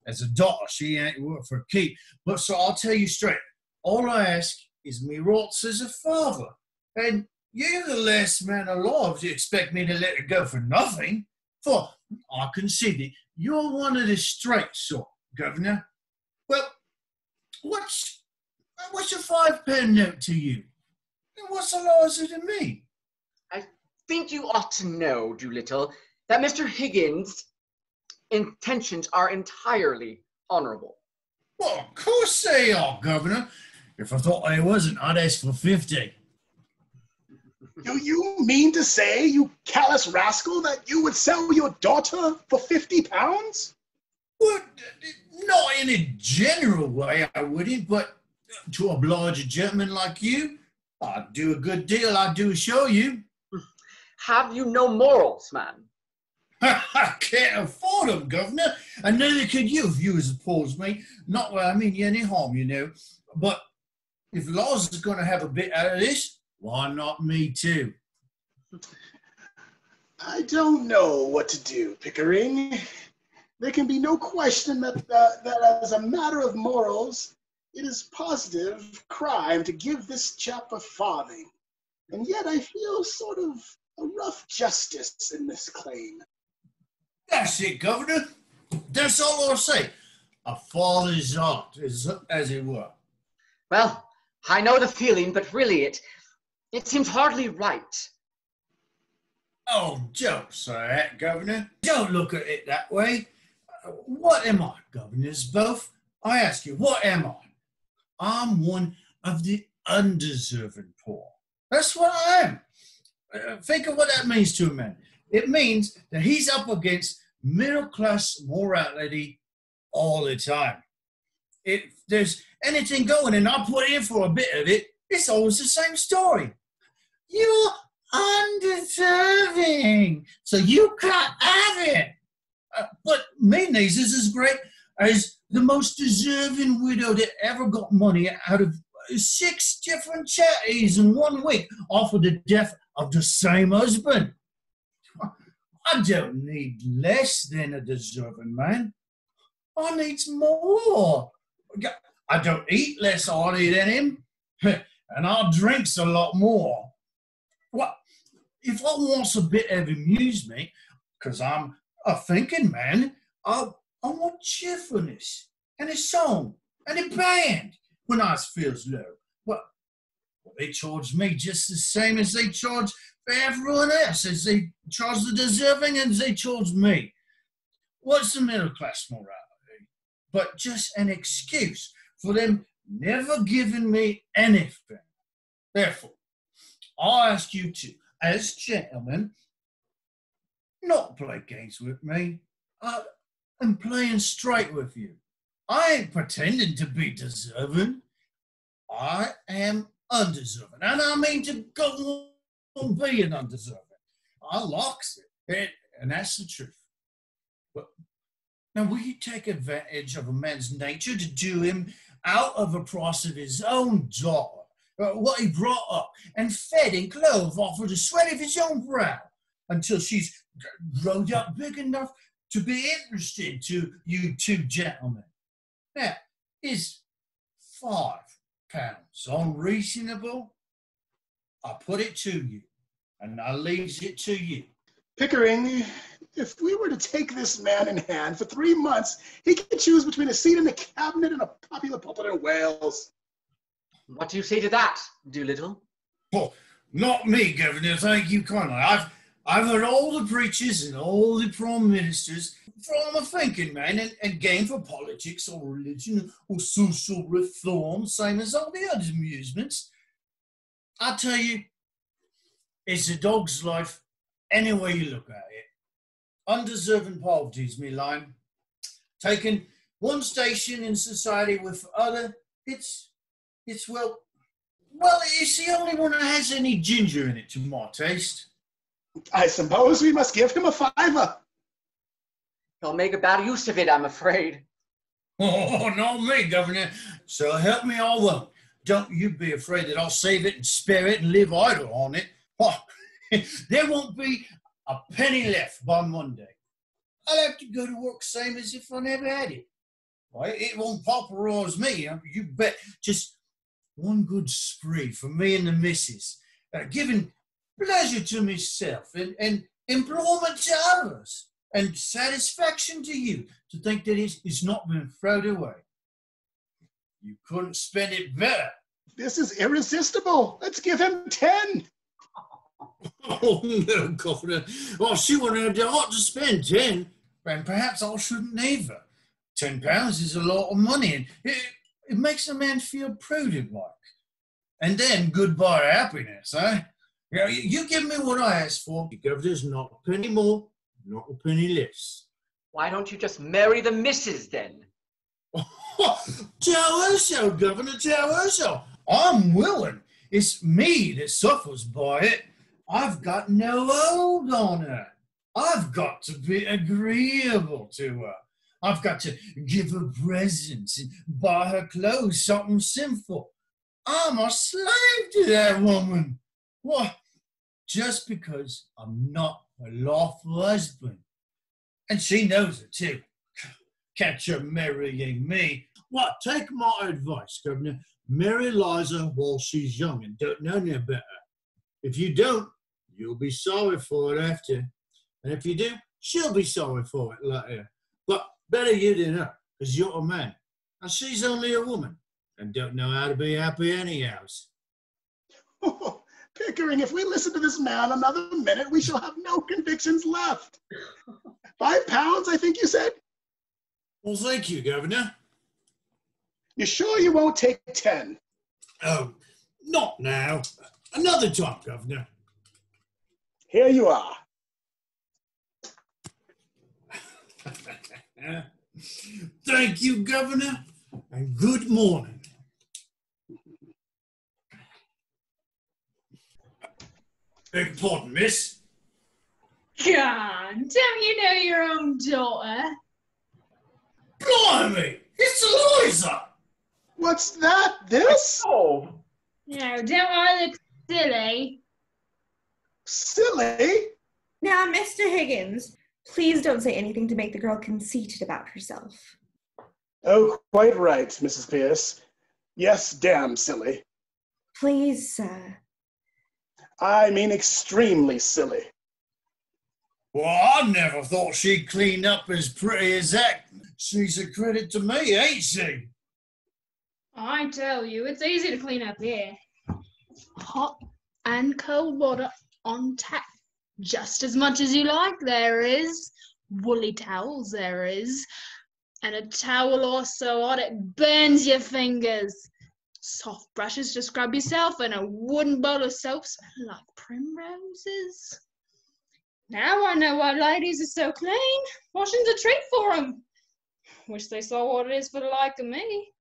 As a daughter, she ain't worth for a keep. But so I'll tell you straight, all I ask is me rights as a father. And you're the last man alive to expect me to let her go for nothing. For I consider you're one of the straight sort, Governor. Well, what's a £5 note to you? And what's Eliza to me? I think you ought to know, Doolittle, that Mr. Higgins' intentions are entirely honorable. Well, of course they are, Governor. If I thought they wasn't, I'd ask for 50. Do you mean to say, you callous rascal, that you would sell your daughter for £50? Well, not in a general way, I wouldn't, but to oblige a gentleman like you, I'd do a good deal, I do assure you. Have you no morals, man? I can't afford them, Governor, and neither could you if you was as poor as me. Not that I mean you any harm, you know. But if Laws is going to have a bit out of this, why not me too? I don't know what to do, Pickering. There can be no question that as a matter of morals, it is positive crime to give this chap a farthing. And yet I feel sort of a rough justice in this claim. That's it, Governor. That's all I'll say. A father's art, as it were. Well, I know the feeling, but really it seems hardly right. Oh, don't say that, Governor. Don't look at it that way. What am I, governors both? I ask you, what am I? I'm one of the undeserving poor. That's what I am. Think of what that means to a man. It means that he's up against middle-class morality all the time. If there's anything going and I put in for a bit of it, it's always the same story. You're undeserving, so you can't have it. But me needs is as great as the most deserving widow that ever got money out of 6 different charities in 1 week off of the death of the same husband. I don't need less than a deserving man. I needs more. I don't eat less hearty than him, and I drinks a lot more. Well, if I wants a bit of amusement, because I'm a thinking man, I want cheerfulness and a song and a band when I feels low. Well, they charge me just the same as they charge for everyone else, as they charge the deserving and as they charge me. What's the middle class morality? But just an excuse for them never giving me anything. Therefore, I ask you to, as gentlemen, not play games with me. I'm playing straight with you. I ain't pretending to be deserving. I am undeserving, and I mean to go on being undeserving. I likes it, and that's the truth. But now, will you take advantage of a man's nature to do him out of a price of his own daughter, what he brought up and fed and clothed off of the sweat of his own brow, until she's grown up big enough to be interested to you two gentlemen? Now, is £5 unreasonable? I put it to you, and I leaves it to you. Pickering, if we were to take this man in hand for 3 months, he could choose between a seat in the cabinet and a popular pulpit in Wales. What do you say to that, Doolittle? Oh, not me, Governor, thank you kindly. I've heard all the preachers and all the prime ministers, for I'm a thinking man and game for politics or religion or social reform, same as all the other amusements. I tell you, it's a dog's life any way you look at it. Undeserving poverty is me line. Taking one station in society with other, it's well, it's the only one that has any ginger in it to my taste. I suppose we must give him a £5. He'll make a bad use of it, I'm afraid. Oh, not me, Governor. So help me all won't. Don't you be afraid that I'll save it and spare it and live idle on it. Oh, there won't be a penny left by Monday. I'll have to go to work same as if I never had it. Well, it won't pauperise me, you bet. Just one good spree for me and the missus, giving pleasure to myself and employment to others and satisfaction to you to think that it's not been thrown away. You couldn't spend it better. This is irresistible. Let's give him 10. Oh, no, Governor. Well, she wouldn't have the heart to spend 10, and perhaps I shouldn't either. £10 is a lot of money, and it makes a man feel prudent like. And then goodbye happiness, eh? You give me what I asked for. You Governor's not a penny more, not a penny less. Why don't you just marry the missus then? Tell her so, Governor, tell her so. I'm willing. It's me that suffers by it. I've got no hold on her. I've got to be agreeable to her. I've got to give her presents and buy her clothes, something sinful. I'm a slave to that woman. What? Just because I'm not her lawful husband. And she knows it too. Catch her marrying me. What? Take my advice, Governor. Marry Liza while she's young and don't know no better. If you don't, you'll be sorry for it after. And if you do, she'll be sorry for it later. But better you than her, because you're a man. And she's only a woman and don't know how to be happy anyhow. Oh, Pickering, if we listen to this man another minute, we shall have no convictions left. £5, I think you said? Well, thank you, Governor. You sure you won't take 10? Oh, not now. Another time, Governor. Here you are. Thank you, Governor, and good morning. Beg pardon, miss. God, don't you know your own daughter? Blimey, it's Eliza. What's that? This? Oh, No, don't I look silly? Silly? Now, Mr. Higgins, please don't say anything to make the girl conceited about herself. Oh, quite right, Mrs. Pierce. Yes, damn silly. Please, sir. I mean extremely silly. Well, I never thought she'd clean up as pretty as that. She's a credit to me, ain't she? I tell you, it's easy to clean up here. Hot and cold water on tap. Just as much as you like, there is. Woolly towels, there is. And a towel or so hot it burns your fingers. Soft brushes to scrub yourself and a wooden bowl of soap smelling like primroses. Now I know why ladies are so clean. Washing's a treat for 'em. Wish they saw what it is for the like of me.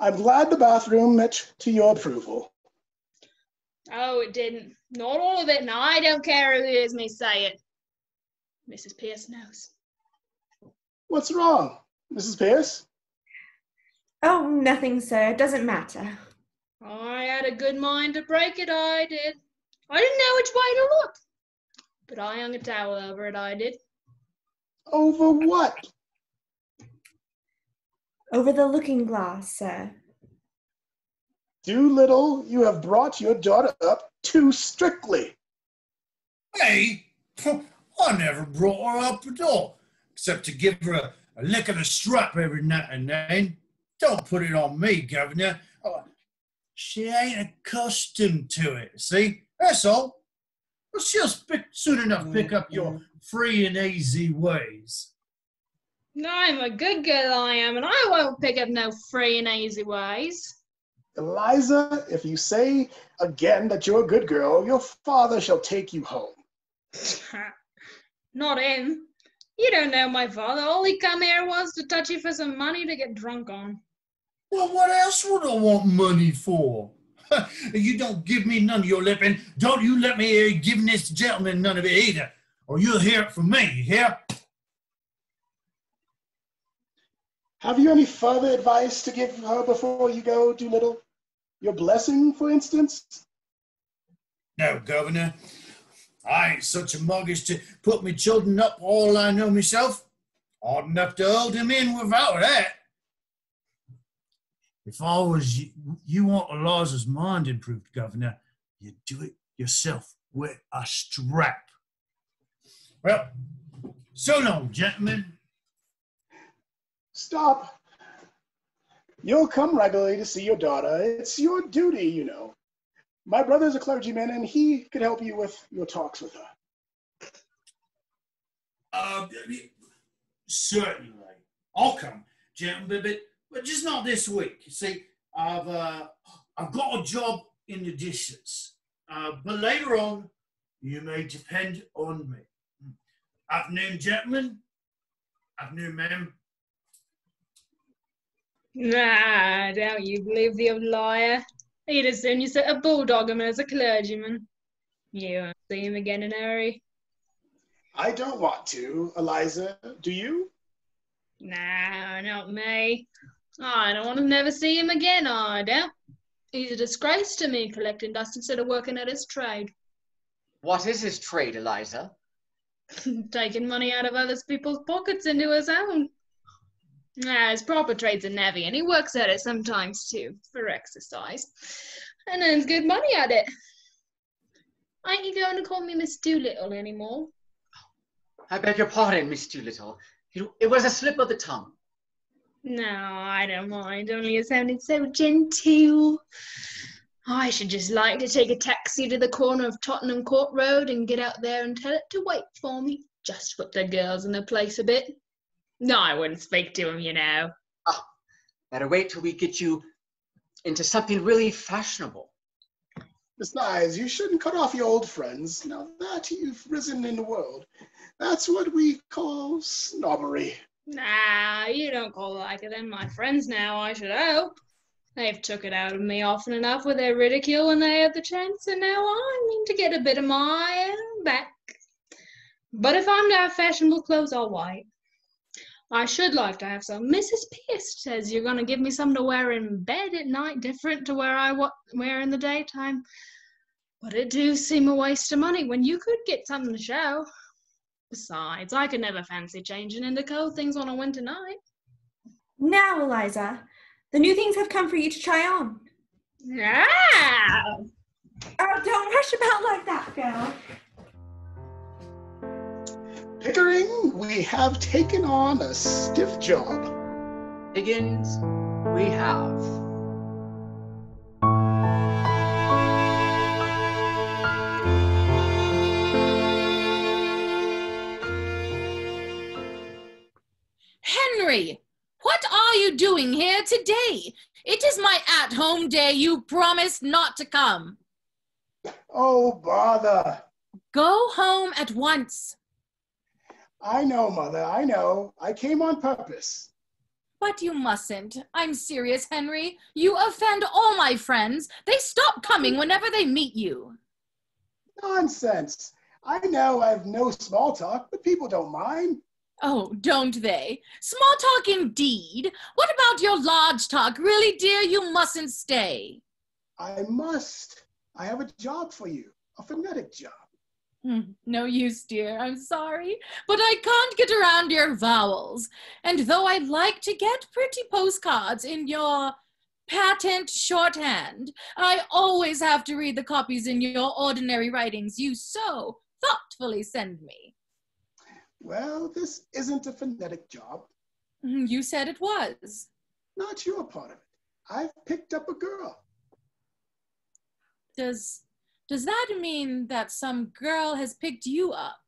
I'm glad the bathroom met to your approval. Oh, it didn't. Not all of it, and I don't care who hears me say it. Mrs. Pierce knows. What's wrong, Mrs. Pierce? Oh, nothing, sir. It doesn't matter. I had a good mind to break it, I did. I didn't know which way to look. But I hung a towel over it, I did. Over what? Over the looking glass, sir. Doolittle, you have brought your daughter up too strictly. Hey, I never brought her up at all, except to give her a lick of the strap every now and then. Don't put it on me, Governor. Oh, she ain't accustomed to it, see? That's all. Well, she'll soon enough pick up your free and easy ways. I'm a good girl, I am, and I won't pick up no free and easy ways. Eliza, if you say again that you're a good girl, your father shall take you home. Not him. You don't know my father. All he come here was to touch you for some money to get drunk on. Well, what else would I want money for? You don't give me none of your lipping. Don't you let me hear you giving this gentleman none of it either, or you'll hear it from me, you hear? Have you any further advice to give her before you go, Doolittle? Your blessing, for instance? No, Governor. I ain't such a mug as to put me children up all I know myself. Hard enough to hold him in without that. If I was you want Eliza's mind improved, Governor, you do it yourself with a strap. Well, so long, gentlemen. Stop. You'll come regularly to see your daughter. It's your duty, you know. My brother's a clergyman, and he could help you with your talks with her. Certainly. I'll come, gentlemen, but just not this week. You see, I've got a job in the dishes. But later on, you may depend on me. Afternoon, gentlemen. Afternoon, ma'am. Nah, I doubt you believe the old liar. He'd as soon you set a bulldog him as a clergyman. You won't see him again in a hurry. I don't want to, Eliza. Do you? Nah, not me. I don't want to never see him again, I doubt. He's a disgrace to me, collecting dust instead of working at his trade. What is his trade, Eliza? Taking money out of other people's pockets into his own. His proper trade's a navvy, and he works at it sometimes too, for exercise, and earns good money at it. Ain't you going to call me Miss Doolittle anymore? I beg your pardon, Miss Doolittle. It was a slip of the tongue. No, I don't mind, only it sounded so genteel. I should just like to take a taxi to the corner of Tottenham Court Road and get out there and tell it to wait for me. Just put the girls in their place a bit. No, I wouldn't speak to him, you know. Ah, better wait till we get you into something really fashionable. Besides, you shouldn't cut off your old friends. Now that you've risen in the world, that's what we call snobbery. Nah, you don't call like them my friends now, I should hope. They've took it out of me often enough with their ridicule when they had the chance, and now I mean to get a bit of my own back. But if I'm to have fashionable clothes, I'll wait. I should like to have some. Mrs. Pierce says you're going to give me some to wear in bed at night, different to where I wear in the daytime. But it do seem a waste of money when you could get something to show. Besides, I could never fancy changing into cold things on a winter night. Now, Eliza, the new things have come for you to try on. Ah! Oh, don't rush about like that, girl. Pickering, we have taken on a stiff job. Higgins, we have. Henry, what are you doing here today? It is my at-home day. You promised not to come. Oh, bother. Go home at once. I know, Mother, I know. I came on purpose. But you mustn't. I'm serious, Henry. You offend all my friends. They stop coming whenever they meet you. Nonsense. I know I've no small talk, but people don't mind. Oh, don't they? Small talk indeed. What about your large talk? Really, dear, you mustn't stay. I must. I have a job for you, a phonetic job. No use, dear. I'm sorry, but I can't get around your vowels. And though I like to get pretty postcards in your patent shorthand, I always have to read the copies in your ordinary writings you so thoughtfully send me. Well, this isn't a phonetic job. You said it was. Not your part of it. I've picked up a girl. Does that mean that some girl has picked you up?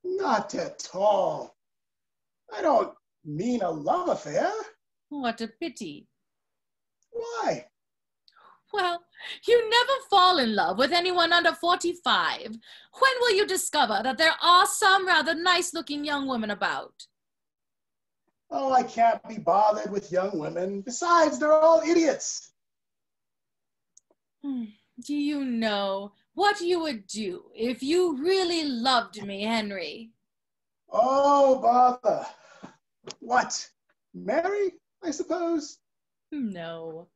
Not at all. I don't mean a love affair. What a pity. Why? Well, you never fall in love with anyone under 45. When will you discover that there are some rather nice-looking young women about? Oh, I can't be bothered with young women. Besides, they're all idiots. Do you know what you would do if you really loved me, Henry? Oh, bother. What? Marry, I suppose? No.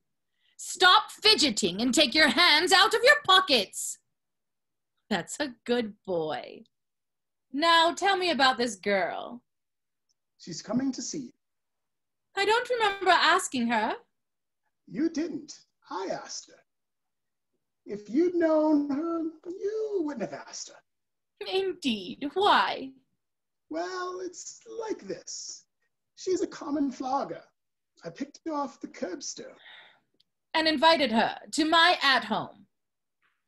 Stop fidgeting and take your hands out of your pockets. That's a good boy. Now tell me about this girl. She's coming to see you. I don't remember asking her. You didn't. I asked her. If you'd known her, you wouldn't have asked her. Indeed. Why? Well, it's like this. She's a common flogger. I picked her off the curbstone. And invited her to my at-home.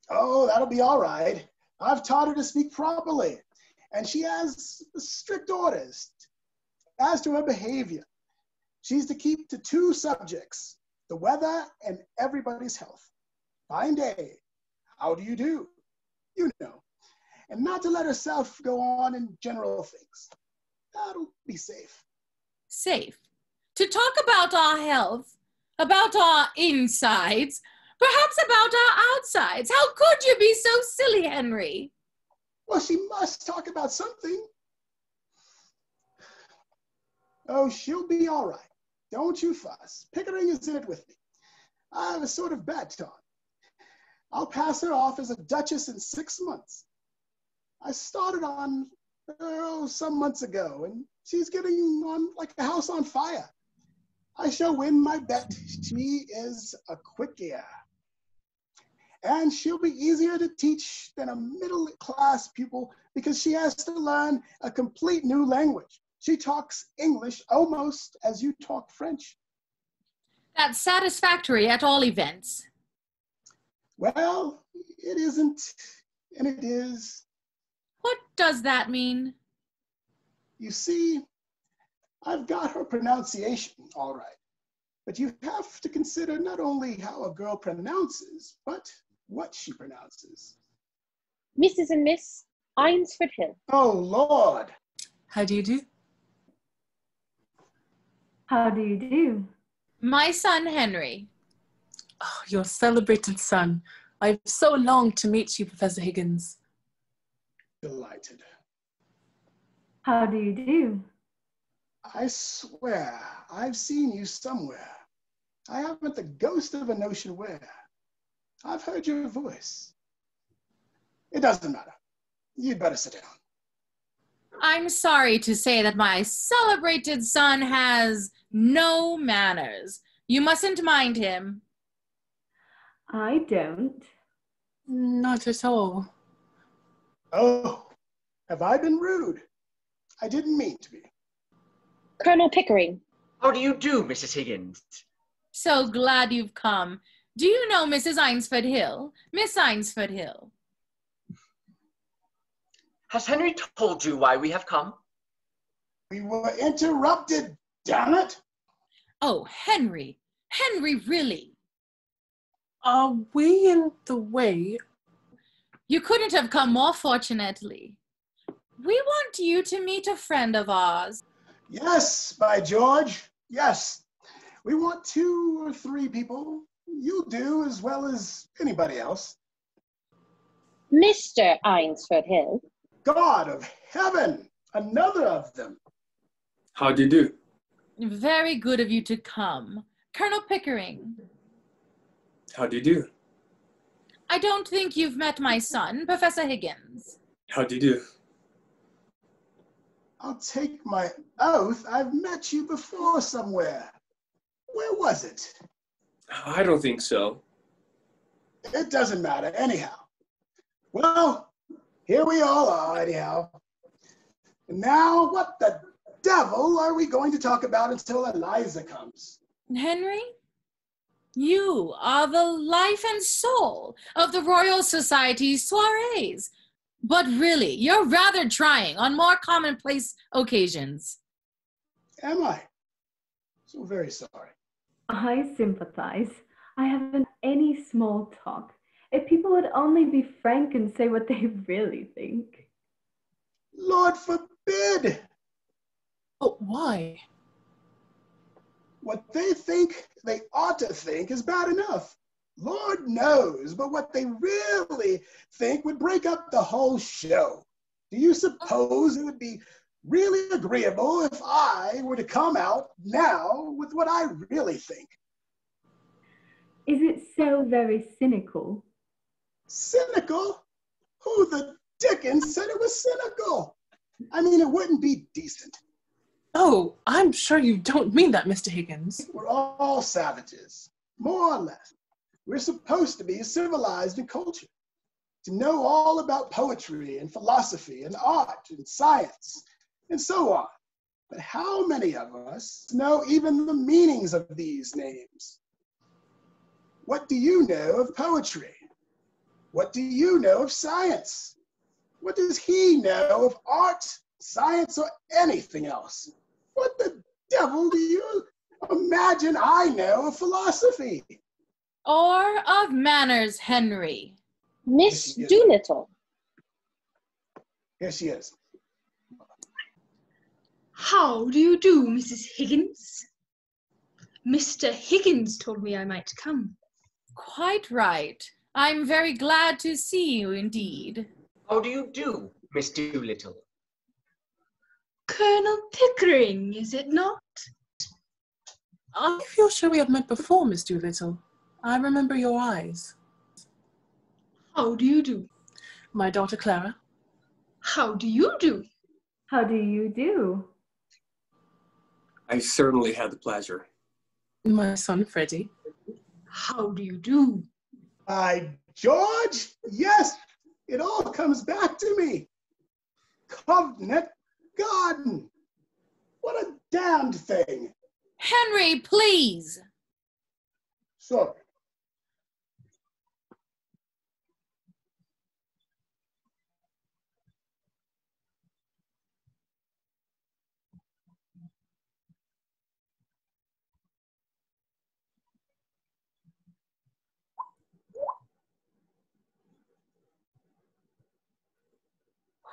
Oh, that'll be all right. I've taught her to speak properly, and she has strict orders. As to her behavior, she's to keep to 2 subjects, the weather and everybody's health. Fine day. how do you do? You know, and not to let herself go on in general things. That'll be safe. Safe. To talk about our health, about our insides, perhaps about our outsides. How could you be so silly, Henry? Well, she must talk about something. Oh, she'll be all right. Don't you fuss. Pickering is in it with me. I have a sort of bet on. I'll pass her off as a duchess in 6 months. I started on, some months ago, and she's getting on like a house on fire. I shall win my bet. She is a quick ear. And she'll be easier to teach than a middle-class pupil because she has to learn a complete new language. She talks English almost as you talk French. That's satisfactory at all events. Well, it isn't, and it is. What does that mean? You see, I've got her pronunciation all right, but you have to consider not only how a girl pronounces, but what she pronounces. Mrs. and Miss Eynsford Hill. Oh, Lord. How do you do? How do you do? My son, Henry. Oh, your celebrated son. I've so longed to meet you, Professor Higgins. Delighted. How do you do? I swear I've seen you somewhere. I haven't the ghost of a notion where. I've heard your voice. It doesn't matter. You'd better sit down. I'm sorry to say that my celebrated son has no manners. You mustn't mind him. I don't. Not at all. Oh, have I been rude? I didn't mean to be. Colonel Pickering. How do you do, Mrs. Higgins? So glad you've come. Do you know Mrs. Eynsford Hill? Miss Eynsford Hill. Has Henry told you why we have come? We were interrupted, damn it! Oh, Henry. Henry, really. Are we in the way? You couldn't have come more fortunately. We want you to meet a friend of ours. Yes, by George, yes. We want 2 or 3 people. You'll do as well as anybody else. Mr. Eynsford Hill. God of heaven, another of them. How do you do? Very good of you to come. Colonel Pickering. How do you do? I don't think you've met my son, Professor Higgins. How do you do? I'll take my oath I've met you before somewhere. Where was it? I don't think so. It doesn't matter anyhow. Well, here we all are anyhow. And now what the devil are we going to talk about until Eliza comes? Henry, you are the life and soul of the Royal Society's soirees. But really, you're rather trying on more commonplace occasions. Am I? So very sorry. I sympathize. I haven't any small talk. If people would only be frank and say what they really think. Lord forbid! But why? What they think they ought to think is bad enough. Lord knows, but what they really think would break up the whole show. Do you suppose it would be really agreeable if I were to come out now with what I really think? Is it so very cynical? Cynical? Who the dickens said it was cynical? I mean, it wouldn't be decent. Oh, I'm sure you don't mean that, Mr. Higgins. We're all savages, more or less. We're supposed to be civilized and cultured, to know all about poetry and philosophy and art and science and so on. But how many of us know even the meanings of these names? What do you know of poetry? What do you know of science? What does he know of art, science, or anything else? What the devil do you imagine I know of philosophy? Or of manners, Henry. Miss Yes, Doolittle. Here she is. How do you do, Mrs. Higgins? Mr. Higgins told me I might come. Quite right. I'm very glad to see you indeed. How do you do, Miss Doolittle? Colonel Pickering, is it not? I feel sure we have met before, Miss Doolittle. I remember your eyes. How do you do? My daughter Clara. How do you do? How do you do? I certainly had the pleasure. My son Freddie. How do you do? By George, yes, it all comes back to me. Covent Garden. What a damned thing. Henry, please. Sorry.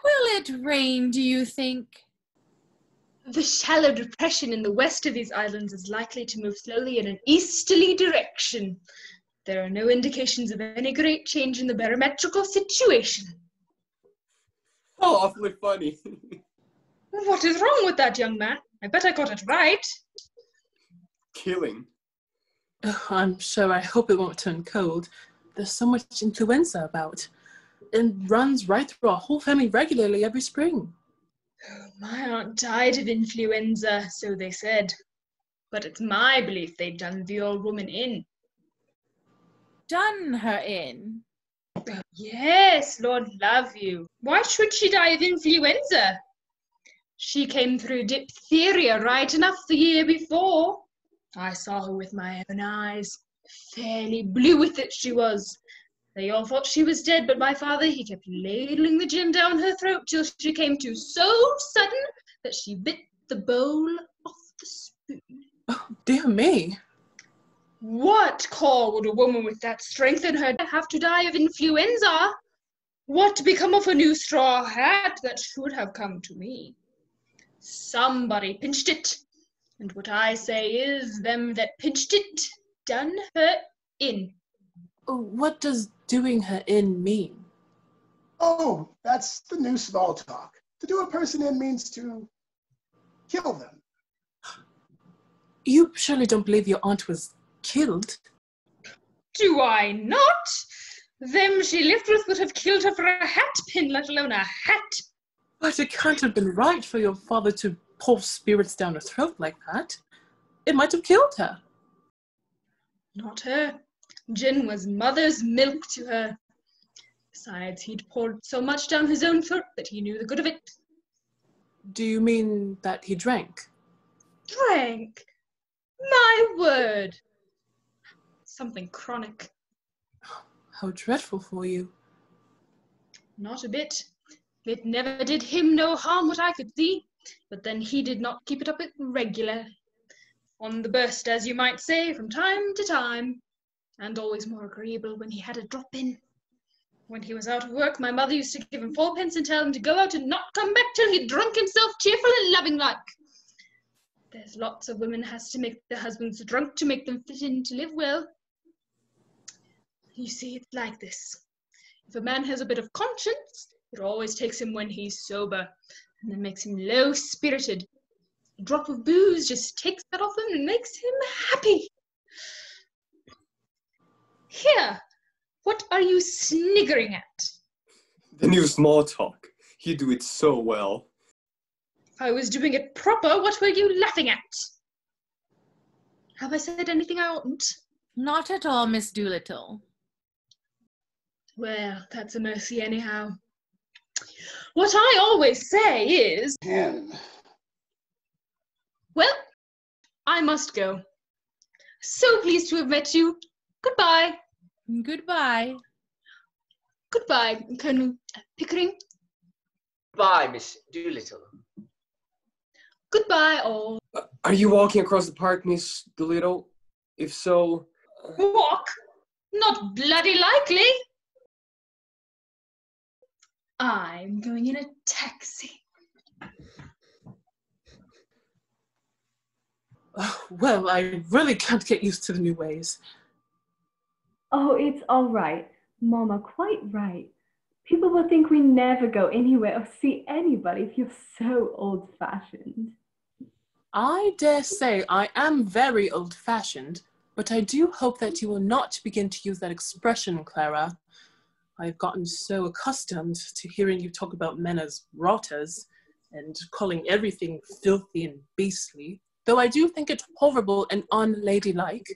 Will it rain, do you think? The shallow depression in the west of these islands is likely to move slowly in an easterly direction. There are no indications of any great change in the barometrical situation. How awfully funny. What is wrong with that, young man? I bet I got it right. Killing. I'm sure I hope it won't turn cold. There's so much influenza about. It runs right through our whole family regularly every spring. My aunt died of influenza, so they said. But it's my belief they'd done the old woman in. Done her in. Oh, yes, Lord love you. Why should she die of influenza? She came through diphtheria right enough the year before. I saw her with my own eyes. Fairly blue with it she was. They all thought she was dead, but my father, he kept ladling the gin down her throat till she came to so sudden that she bit the bowl off the spoon. Oh, dear me. What call would a woman with that strength in her have to die of influenza? What become of a new straw hat that should have come to me? Somebody pinched it, and what I say is, them that pinched it done her in. What does doing her in mean? Oh, that's the new small talk. To do a person in means to kill them. You surely don't believe your aunt was killed? Do I not? Them she lived with would have killed her for a hat pin, let alone a hat. But it can't have been right for your father to pour spirits down her throat like that. It might have killed her. Not her. Gin was mother's milk to her. Besides, he'd poured so much down his own throat that he knew the good of it. Do you mean that he drank? Drank? My word! Something chronic. How dreadful for you. Not a bit. It never did him no harm, what I could see. But then he did not keep it up regular. On the burst, as you might say, from time to time. And always more agreeable when he had a drop in. When he was out of work, my mother used to give him 4 pence and tell him to go out and not come back till he'd drunk himself cheerful and loving like. There's lots of women has to make their husbands drunk to make them fit in to live well. You see, it's like this. If a man has a bit of conscience, it always takes him when he's sober, and then makes him low-spirited. A drop of booze just takes that off him and makes him happy. Here, what are you sniggering at? The new small talk. You do it so well. If I was doing it proper, what were you laughing at? Have I said anything I oughtn't? Not at all, Miss Doolittle. Well, that's a mercy anyhow. What I always say is... Hen. Well, I must go. So pleased to have met you. Goodbye. Goodbye. Goodbye, Colonel Pickering. Bye, Miss Doolittle. Goodbye, all. Are you walking across the park, Miss Doolittle? If so... Walk? Not bloody likely. I'm going in a taxi. Oh, well, I really can't get used to the new ways. Oh, it's all right. Mama, quite right. People will think we never go anywhere or see anybody if you're so old-fashioned. I dare say I am very old-fashioned, but I do hope that you will not begin to use that expression, Clara. I've gotten so accustomed to hearing you talk about men as rotters and calling everything filthy and beastly, though I do think it horrible and unladylike.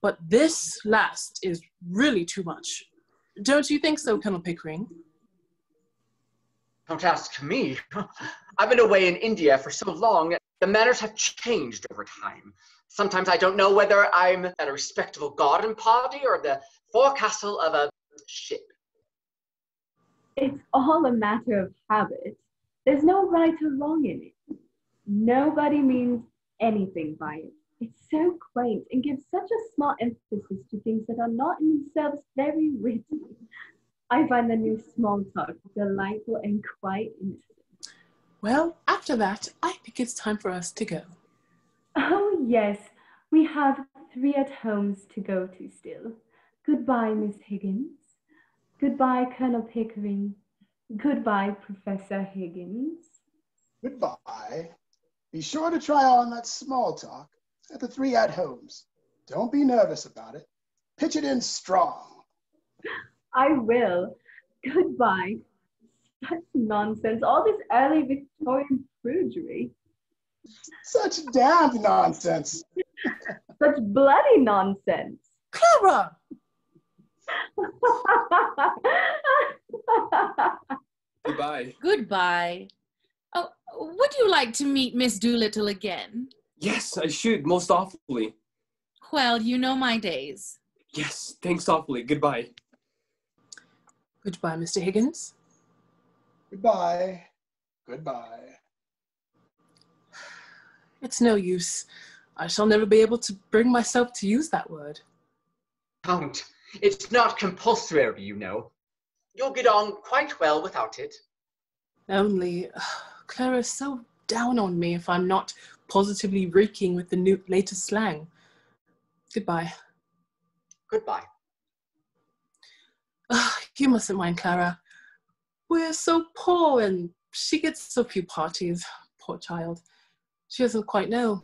But this last is really too much. Don't you think so, Colonel Pickering? Don't ask me. I've been away in India for so long, the manners have changed over time. Sometimes I don't know whether I'm at a respectable garden party or the forecastle of a ship. It's all a matter of habit. There's no right or wrong in it. Nobody means anything by it. It's so quaint and gives such a small emphasis to things that are not in themselves very witty. I find the new small talk delightful and quite innocent. Well, after that, I think it's time for us to go. Oh, yes. We have 3 at-homes to go to still. Goodbye, Miss Higgins. Goodbye, Colonel Pickering. Goodbye, Professor Higgins. Goodbye. Be sure to try on that small talk at the 3 at-homes. Don't be nervous about it. Pitch it in strong. I will. Goodbye. Such nonsense. All this early Victorian prudery. Such damned nonsense. Such bloody nonsense. Clara! Goodbye. Goodbye. Oh, would you like to meet Miss Doolittle again? Yes, I should, most awfully. Well, you know my days. Yes, thanks awfully. Goodbye. Goodbye, Mr. Higgins. Goodbye. Goodbye. It's no use. I shall never be able to bring myself to use that word. Don't. It's not compulsory, you know. You'll get on quite well without it. Only, Clara's so down on me if I'm not positively reeking with the latest slang. Goodbye. Goodbye. You mustn't mind Clara. We're so poor and she gets so few parties. Poor child. She doesn't quite know.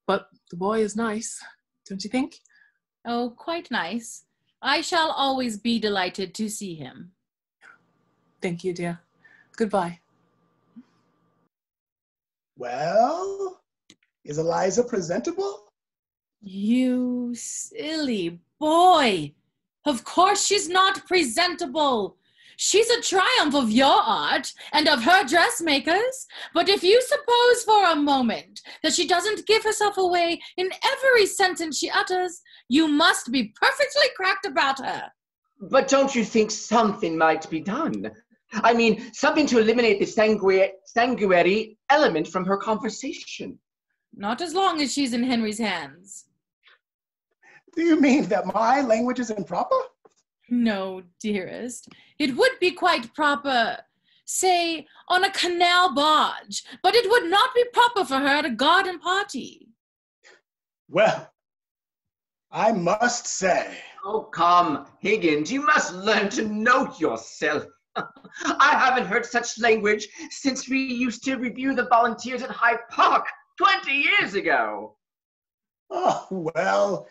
But the boy is nice, don't you think? Oh, quite nice. I shall always be delighted to see him. Thank you, dear. Goodbye. Well, is Eliza presentable? You silly boy. Of course she's not presentable. She's a triumph of your art and of her dressmakers. But if you suppose for a moment that she doesn't give herself away in every sentence she utters, you must be perfectly cracked about her. But don't you think something might be done? I mean, something to eliminate the sanguinary element from her conversation. Not as long as she's in Henry's hands. Do you mean that my language is improper? No, dearest. It would be quite proper, say, on a canal barge, but it would not be proper for her at a garden party. Well, I must say. Oh, come, Higgins, you must learn to know yourself. I haven't heard such language since we used to review the volunteers at Hyde Park 20 years ago. Oh, well,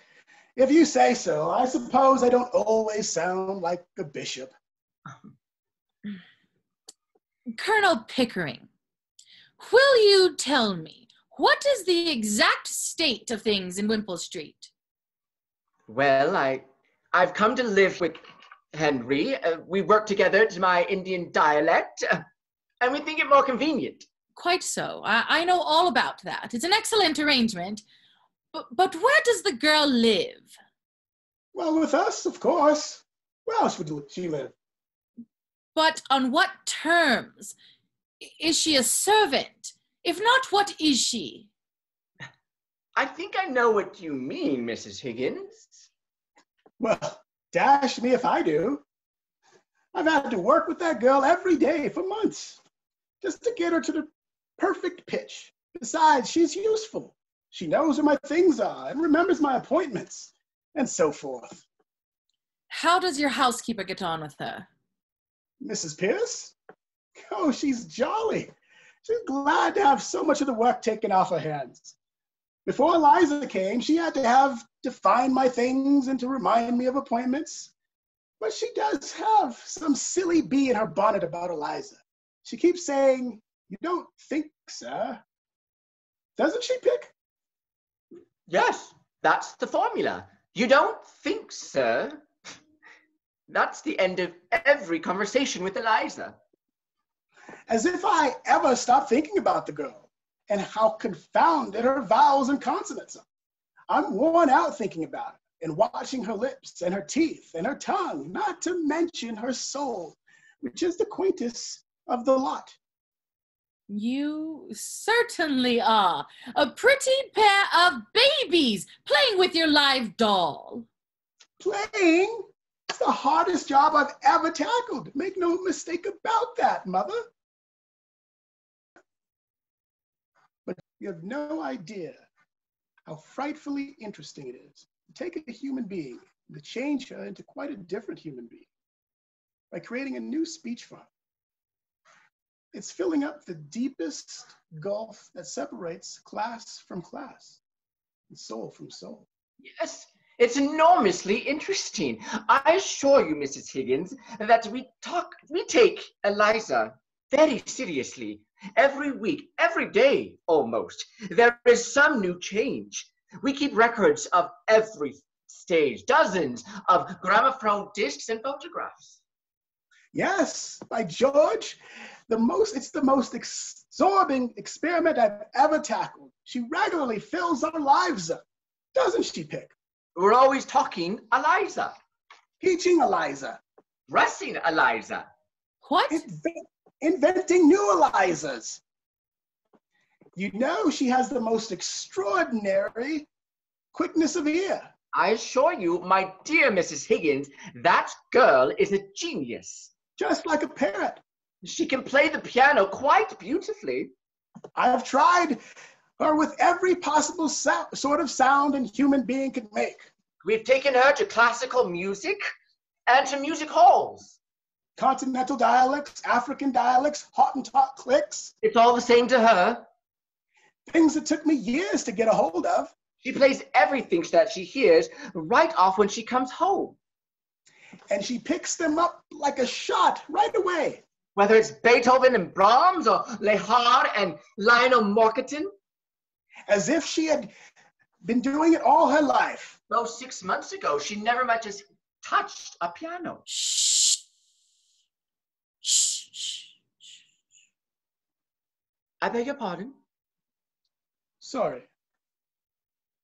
if you say so, I suppose I don't always sound like a bishop. Colonel Pickering, will you tell me what is the exact state of things in Wimpole Street? Well, I've come to live with Henry. We work together to my Indian dialect, and we think it more convenient. Quite so. I know all about that. It's an excellent arrangement. But where does the girl live? Well, with us, of course. Where else would she live? But on what terms? Is she a servant? If not, what is she? I think I know what you mean, Mrs. Higgins. Well, dash me if I do. I've had to work with that girl every day for months just to get her to the perfect pitch. Besides, she's useful. She knows where my things are and remembers my appointments and so forth. How does your housekeeper get on with her? Mrs. Pierce? Oh, she's jolly. She's glad to have so much of the work taken off her hands. Before Eliza came, she had to find my things and to remind me of appointments. But she does have some silly bee in her bonnet about Eliza. She keeps saying, "You don't think, sir." Doesn't she, Pick? Yes, that's the formula. You don't think, sir? That's the end of every conversation with Eliza. As if I ever stopped thinking about the girl and how confounded her vowels and consonants are. I'm worn out thinking about it and watching her lips and her teeth and her tongue, not to mention her soul, which is the quaintest of the lot. You certainly are. A pretty pair of babies playing with your live doll. Playing? It's the hardest job I've ever tackled. Make no mistake about that, Mother. But you have no idea how frightfully interesting it is to take a human being and to change her into quite a different human being by creating a new speech form. It's filling up the deepest gulf that separates class from class and soul from soul. Yes, it's enormously interesting. I assure you, Mrs. Higgins, that we take Eliza very seriously. Every week, every day almost, there is some new change. We keep records of every stage, dozens of gramophone discs and photographs. Yes, by George, it's the most absorbing experiment I've ever tackled. She regularly fills our lives up, doesn't she, Pick? We're always talking Eliza. Teaching Eliza. Dressing Eliza. What? Inventing new Elizas. You know she has the most extraordinary quickness of ear. I assure you, my dear Mrs. Higgins, that girl is a genius. Just like a parrot. She can play the piano quite beautifully. I've tried her with every possible sort of sound a human being can make. We've taken her to classical music and to music halls. Continental dialects, African dialects, Hottentot clicks. It's all the same to her. Things that took me years to get a hold of. She plays everything that she hears right off when she comes home. And she picks them up like a shot right away. Whether it's Beethoven and Brahms or Lehar and Lionel Morcaton. As if she had been doing it all her life. Though 6 months ago, she never much as touched a piano. Shh. Shh. Shh. I beg your pardon? Sorry.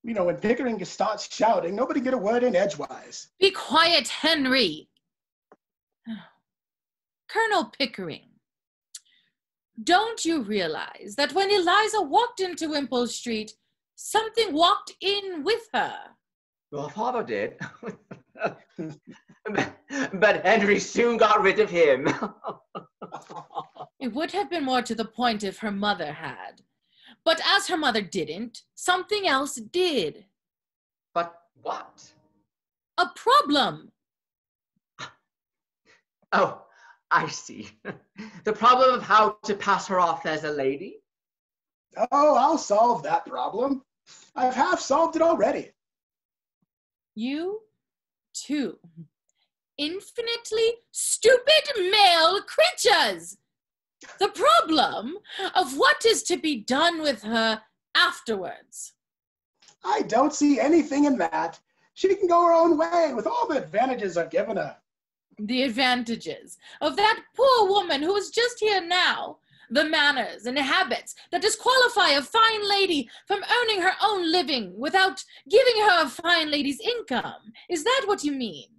You know, when Pickering starts shouting, nobody get a word in edgewise. Be quiet, Henry. Colonel Pickering, don't you realize that when Eliza walked into Wimpole Street, something walked in with her? Well, father did. But Henry soon got rid of him. It would have been more to the point if her mother had. But as her mother didn't, something else did. But what? A problem. Oh, I see. The problem of how to pass her off as a lady? Oh, I'll solve that problem. I've half solved it already. You, too. Infinitely stupid male creatures. The problem of what is to be done with her afterwards. I don't see anything in that. She can go her own way with all the advantages I've given her. The advantages of that poor woman who is just here now. The manners and habits that disqualify a fine lady from earning her own living without giving her a fine lady's income. Is that what you mean?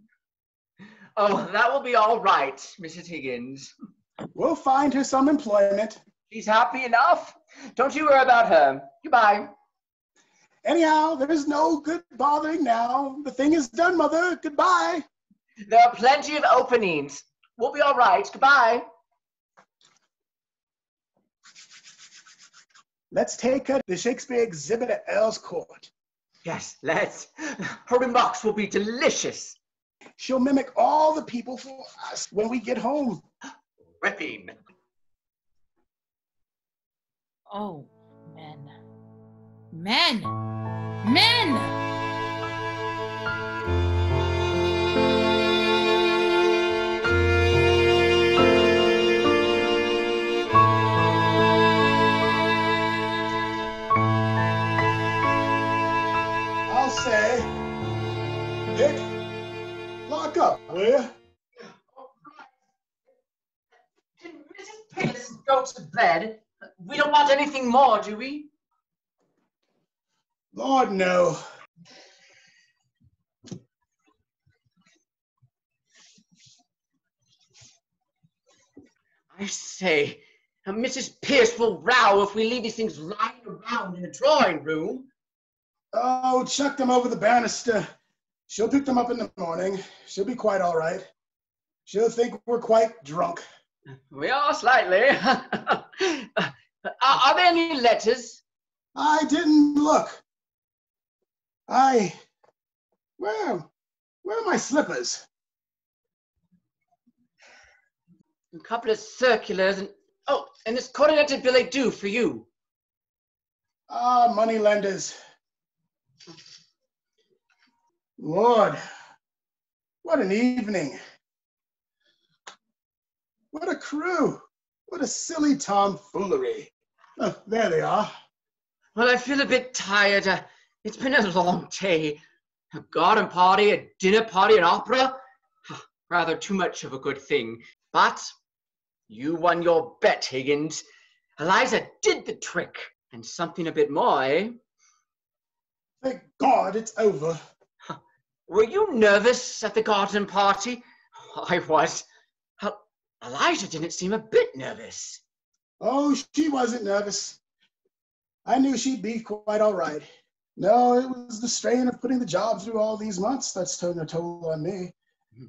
Oh, that will be all right, Mrs. Higgins. We'll find her some employment. She's happy enough. Don't you worry about her. Goodbye. Anyhow, there's no good bothering now. The thing is done, Mother. Goodbye. There are plenty of openings. We'll be all right. Goodbye. Let's take her to the Shakespeare exhibit at Earl's Court. Yes, let's. Her remarks will be delicious. She'll mimic all the people for us when we get home. Ripping. Oh, men. Men! Men! I'll say, Dick, lock up, will you? Can Mrs. Pierce go to bed? We don't want anything more, do we? Lord, no. I say, Mrs. Pierce will row if we leave these things lying around in the drawing room. Oh, chuck them over the banister. She'll pick them up in the morning. She'll be quite all right. She'll think we're quite drunk. We are slightly. Are there any letters? I didn't look. Where are my slippers? A couple of circulars and this coordinated billet due for you. Ah, moneylenders. Lord, what an evening. What a crew. What a silly tomfoolery. Oh, there they are. Well, I feel a bit tired. It's been a long day. A garden party, a dinner party, an opera. Rather too much of a good thing. But you won your bet, Higgins. Eliza did the trick. And something a bit more, eh? Thank God it's over. Were you nervous at the garden party? I was. Eliza didn't seem a bit nervous. Oh, she wasn't nervous. I knew she'd be quite all right. No, it was the strain of putting the job through all these months that's taken a toll on me.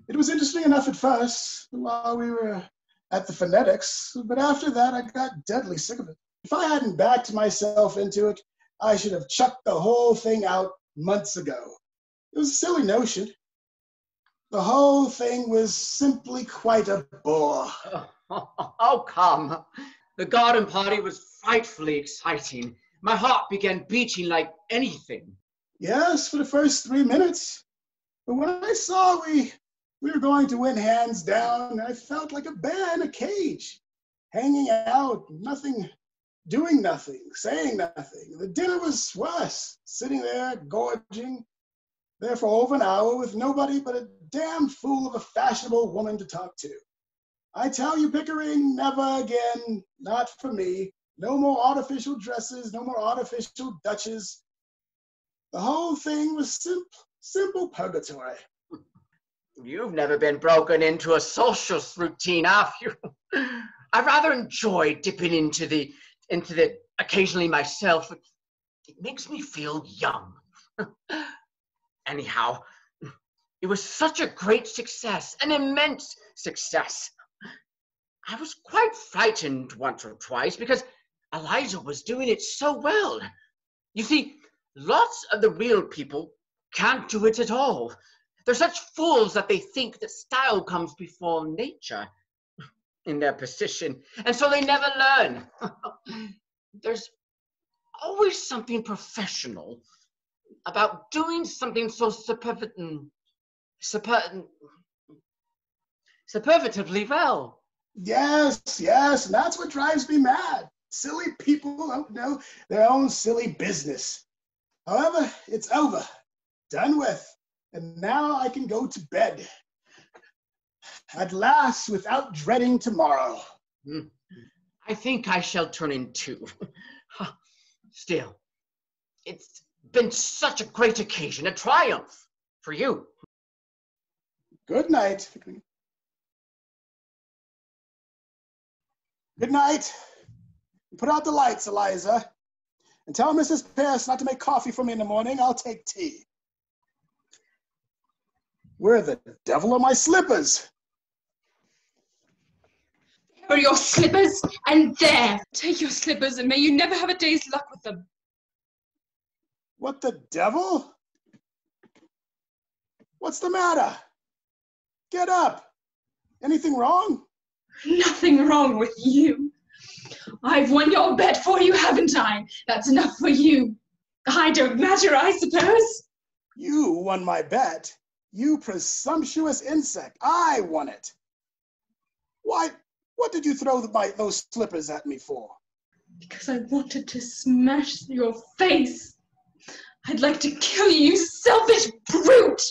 It was interesting enough at first, while we were at the phonetics, but after that I got deadly sick of it. If I hadn't backed myself into it, I should have chucked the whole thing out months ago. It was a silly notion. The whole thing was simply quite a bore. Oh, come. The garden party was frightfully exciting. My heart began beating like anything. Yes, for the first 3 minutes. But when I saw we were going to win hands down, I felt like a bear in a cage, hanging out, nothing, doing nothing, saying nothing. The dinner was worse, sitting there, gorging, there for over an hour with nobody but a damn fool of a fashionable woman to talk to. I tell you, Pickering, never again, not for me. No more artificial dresses, no more artificial duchess. The whole thing was simple purgatory. You've never been broken into a social routine, have you? I rather enjoy dipping into the occasionally myself. It makes me feel young. Anyhow, it was such a great success, an immense success. I was quite frightened once or twice because Eliza was doing it so well. You see, lots of the real people can't do it at all. They're such fools that they think that style comes before nature in their position, and so they never learn. There's always something professional about doing something so superlatively well. Yes, and that's what drives me mad. Silly people don't know their own silly business. However, it's over, done with, and now I can go to bed. At last, without dreading tomorrow. I think I shall turn in too. Still, it's been such a great occasion, a triumph for you. Good night. Good night. Put out the lights, Eliza. And tell Mrs. Pierce not to make coffee for me in the morning. I'll take tea. Where the devil are my slippers? are your slippers, and there. Take your slippers, and may you never have a day's luck with them. What the devil? What's the matter? Get up. Anything wrong? Nothing wrong with you. I've won your bet for you, haven't I? That's enough for you. I don't matter, I suppose. You won my bet. You presumptuous insect. I won it. Why, what did you throw those slippers at me for? Because I wanted to smash your face. I'd like to kill you, you selfish brute.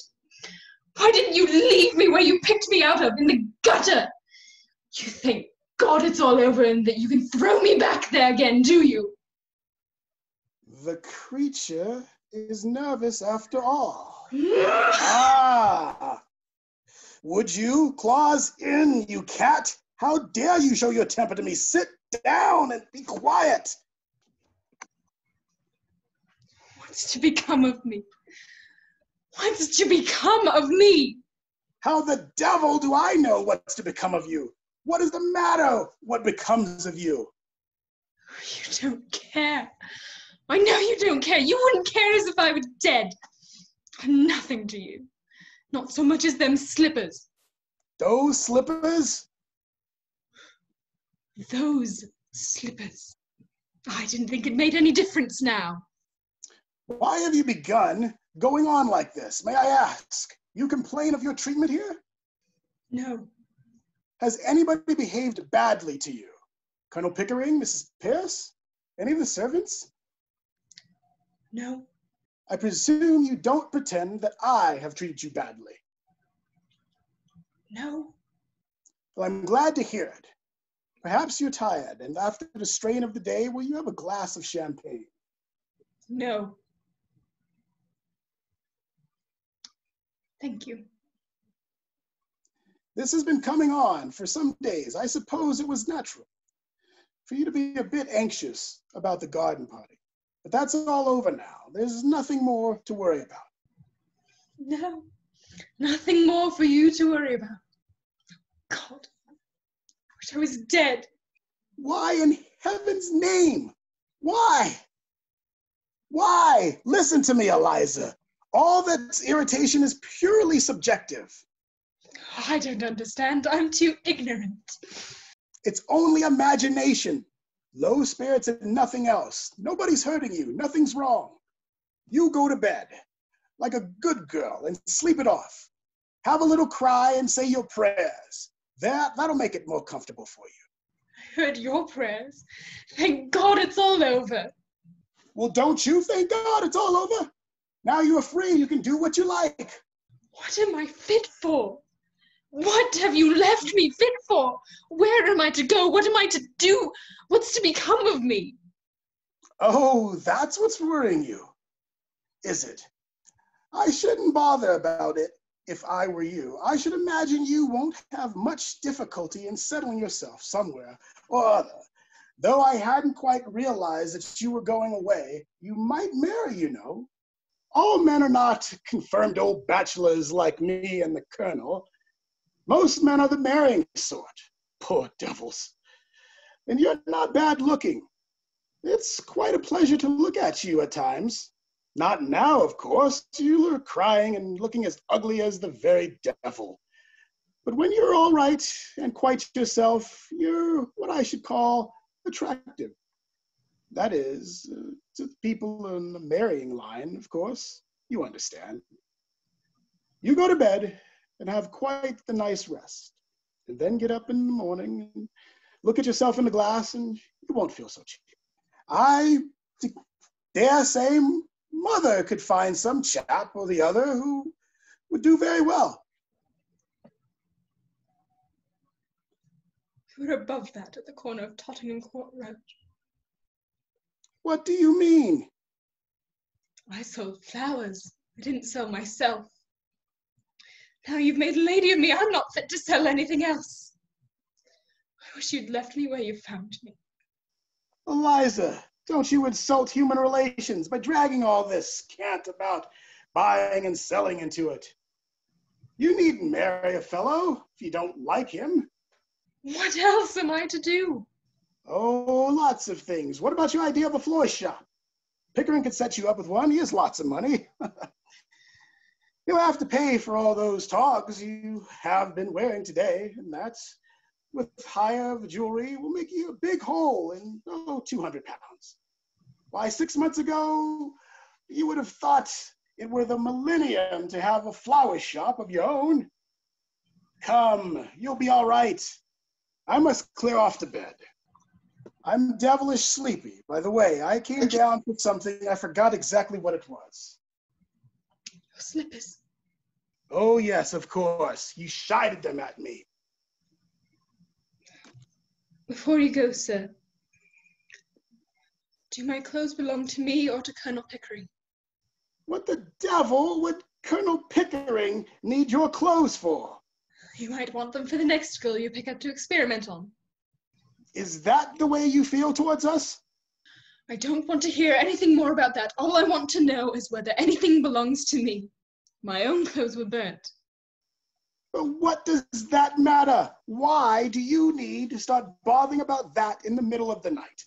Why didn't you leave me where you picked me out of, in the gutter? You thank God it's all over and that you can throw me back there again, do you? The creature is nervous after all. Ah! Would you? Claws in, you cat! How dare you show your temper to me? Sit down and be quiet! What's to become of me? What's to become of me? How the devil do I know what's to become of you? What is the matter? What becomes of you? You don't care. I know you don't care. You wouldn't care as if I were dead. I'm nothing to you. Not so much as them slippers. Those slippers? Those slippers. I didn't think it made any difference now. Why have you begun going on like this? May I ask? You complain of your treatment here? No. Has anybody behaved badly to you? Colonel Pickering, Mrs. Pierce? Any of the servants? No. I presume you don't pretend that I have treated you badly. No. Well, I'm glad to hear it. Perhaps you're tired, and after the strain of the day, will you have a glass of champagne? No. Thank you. This has been coming on for some days. I suppose it was natural for you to be a bit anxious about the garden party. But that's all over now. There's nothing more to worry about. No. Nothing more for you to worry about. God. I wish I was dead. Why in heaven's name? Why? Why? Listen to me, Eliza. All that's irritation is purely subjective. I don't understand. I'm too ignorant. It's only imagination. Low spirits and nothing else. Nobody's hurting you. Nothing's wrong. You go to bed like a good girl and sleep it off. Have a little cry and say your prayers. That'll make it more comfortable for you. I heard your prayers. Thank God it's all over. Well, don't you thank God it's all over? Now you're free. You can do what you like. What am I fit for? What have you left me fit for? Where am I to go? What am I to do? What's to become of me? Oh, that's what's worrying you, is it? I shouldn't bother about it if I were you. I should imagine you won't have much difficulty in settling yourself somewhere or other. Though I hadn't quite realized that you were going away, you might marry, you know. All men are not confirmed old bachelors like me and the Colonel. Most men are the marrying sort. Poor devils. And you're not bad looking. It's quite a pleasure to look at you at times. Not now, of course. You are crying and looking as ugly as the very devil. But when you're all right and quite yourself, you're what I should call attractive. That is, to people in the marrying line, of course. You understand. You go to bed and have quite the nice rest. And then get up in the morning and look at yourself in the glass and you won't feel so cheap. I dare say Mother could find some chap or the other who would do very well. We're above that at the corner of Tottenham Court Road. What do you mean? I sold flowers. I didn't sell myself. Now you've made a lady of me. I'm not fit to sell anything else. I wish you'd left me where you found me. Eliza, don't you insult human relations by dragging all this cant about buying and selling into it. You needn't marry a fellow if you don't like him. What else am I to do? Oh, lots of things. What about your idea of a floor shop? Pickering could set you up with one. He has lots of money. You'll have to pay for all those togs you have been wearing today, and that's, with hire of jewelry, will make you a big hole in, 200 pounds. Why, 6 months ago, you would have thought it were the millennium to have a flower shop of your own. Come, you'll be all right. I must clear off to bed. I'm devilish sleepy. By the way, I came down for something. I forgot exactly what it was. Your slippers. Oh, yes, of course. You shied them at me. Before you go, sir, do my clothes belong to me or to Colonel Pickering? What the devil would Colonel Pickering need your clothes for? You might want them for the next girl you pick up to experiment on. Is that the way you feel towards us? I don't want to hear anything more about that. All I want to know is whether anything belongs to me. My own clothes were burnt. But what does that matter? Why do you need to start bothering about that in the middle of the night?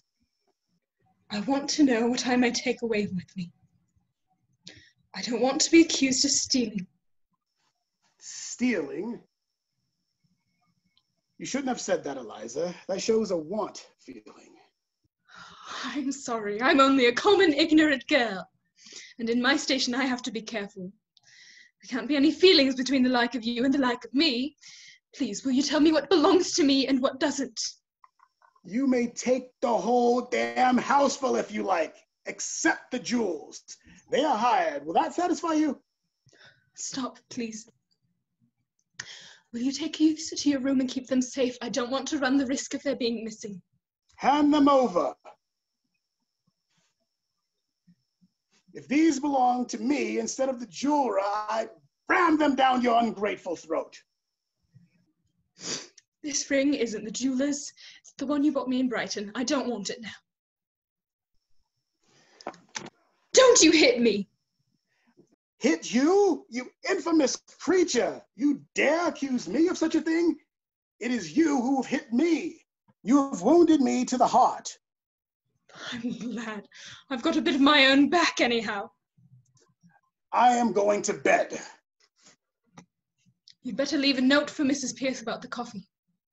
I want to know what I may take away with me. I don't want to be accused of stealing. Stealing? You shouldn't have said that, Eliza. That shows a want feeling. I'm sorry. I'm only a common, ignorant girl. And in my station, I have to be careful. There can't be any feelings between the like of you and the like of me. Please, will you tell me what belongs to me and what doesn't? You may take the whole damn houseful if you like, except the jewels. They are hired. Will that satisfy you? Stop, please. Will you take these to your room and keep them safe? I don't want to run the risk of their being missing. Hand them over. If these belong to me instead of the jeweler, I ram them down your ungrateful throat. This ring isn't the jeweler's. It's the one you bought me in Brighton. I don't want it now. Don't you hit me! Hit you? You infamous creature! You dare accuse me of such a thing? It is you who have hit me. You have wounded me to the heart. I'm glad. I've got a bit of my own back anyhow. I am going to bed. You'd better leave a note for Mrs. Pierce about the coffee,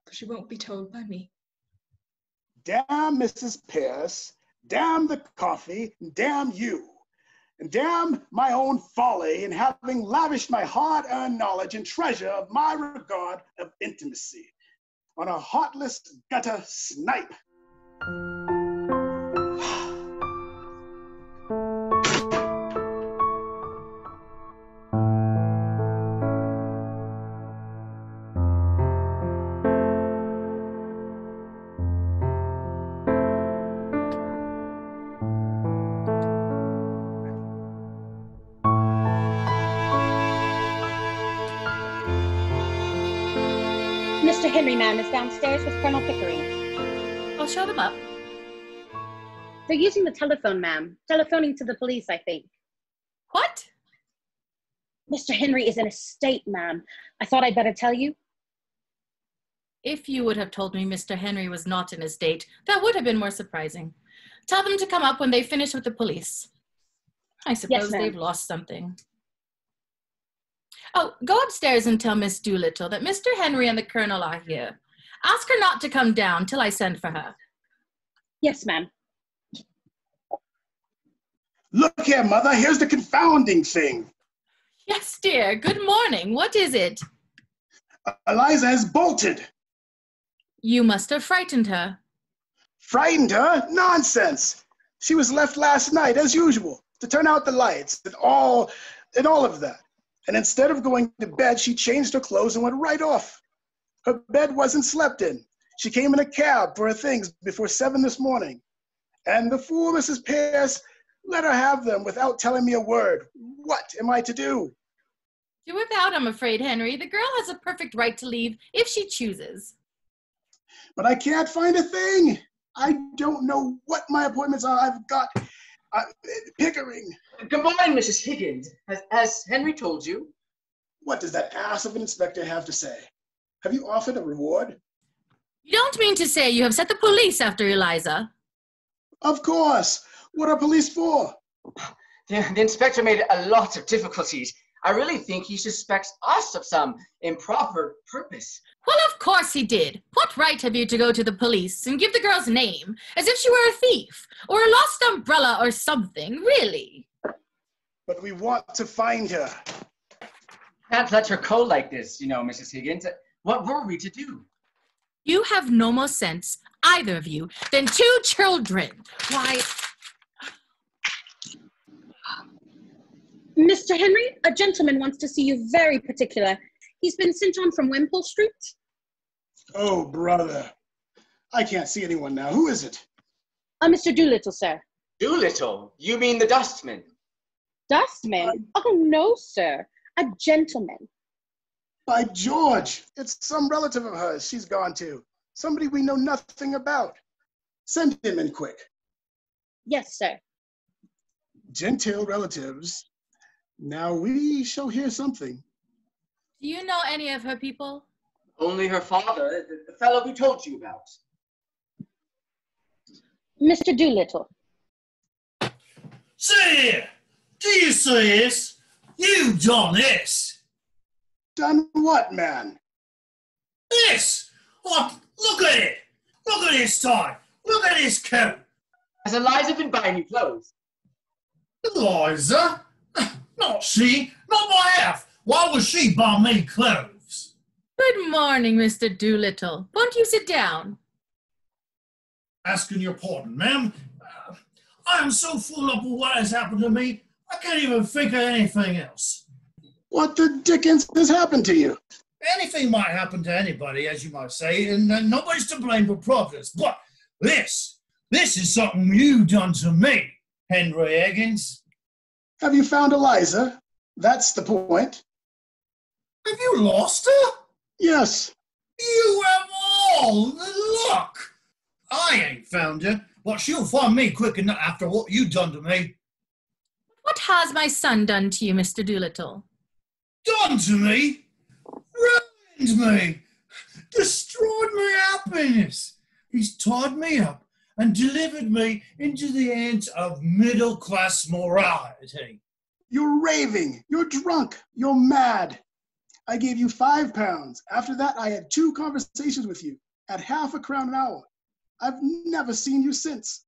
for she won't be told by me. Damn Mrs. Pierce, damn the coffee, damn you. And damn my own folly in having lavished my hard-earned knowledge and treasure of my regard of intimacy on a heartless gutter snipe. Mr. Henry, ma'am, is downstairs with Colonel Pickering. I'll show them up. They're using the telephone, ma'am. Telephoning to the police, I think. What? Mr. Henry is in a state, ma'am. I thought I'd better tell you. If you would have told me Mr. Henry was not in a state, that would have been more surprising. Tell them to come up when they finish with the police. I suppose ma'am. they've lost something. Oh, go upstairs and tell Miss Doolittle that Mr. Henry and the Colonel are here. Ask her not to come down till I send for her. Yes, ma'am. Look here, Mother, here's the confounding thing. Yes, dear. Good morning. What is it? Eliza has bolted. You must have frightened her. Frightened her? Nonsense. She was left last night, as usual, to turn out the lights and all of that. And instead of going to bed, she changed her clothes and went right off. Her bed wasn't slept in. She came in a cab for her things before 7 this morning. And the fool Mrs. Pierce let her have them without telling me a word. What am I to do? Do without, I'm afraid, Henry. The girl has a perfect right to leave if she chooses. But I can't find a thing. I don't know what my appointments are. I've got Pickering. Good morning, Mrs. Higgins. Has Henry told you? What does that ass of an inspector have to say? Have you offered a reward? You don't mean to say you have set the police after Eliza? Of course. What are police for? The inspector made a lot of difficulties. I really think he suspects us of some improper purpose. Well, of course he did. What right have you to go to the police and give the girl's name as if she were a thief or a lost umbrella or something, really? But we want to find her. Can't let her go like this, Mrs. Higgins. What were we to do? You have no more sense, either of you, than two children. Why... Mr. Henry, a gentleman wants to see you, very particular. He's been sent on from Wimpole Street. Oh, brother. I can't see anyone now. Who is it? Mr. Doolittle, sir. Doolittle? You mean the dustman? Dustman? Oh, no, sir. A gentleman. By George, it's some relative of hers she's gone to. Somebody we know nothing about. Send him in quick. Yes, sir. Gentile relatives. Now we shall hear something. Do you know any of her people? Only her father, the fellow we told you about. Mr. Doolittle. See here! Do you see this? You've done this! Done what, man? This! Oh, look at it! Look at this tie! Look at this coat! Has Eliza been buying you clothes? Eliza? Not she! Not my half! Why would she buy me clothes? Good morning, Mr. Doolittle. Won't you sit down? Asking your pardon, ma'am. I am so full up with what has happened to me, I can't even think of anything else. What the dickens has happened to you? Anything might happen to anybody, as you might say, and nobody's to blame but Providence. But this is something you done to me, Henry Higgins. Have you found Eliza? That's the point. Have you lost her? Yes. You have all the luck. I ain't found her, but she'll find me quick enough after what you done to me. What has my son done to you, Mr. Doolittle? Done to me? Ruined me. Destroyed my happiness. He's tied me up and delivered me into the hands of middle-class morality. You're raving. You're drunk. You're mad. I gave you £5. After that, I had 2 conversations with you at £0.50 an hour. I've never seen you since.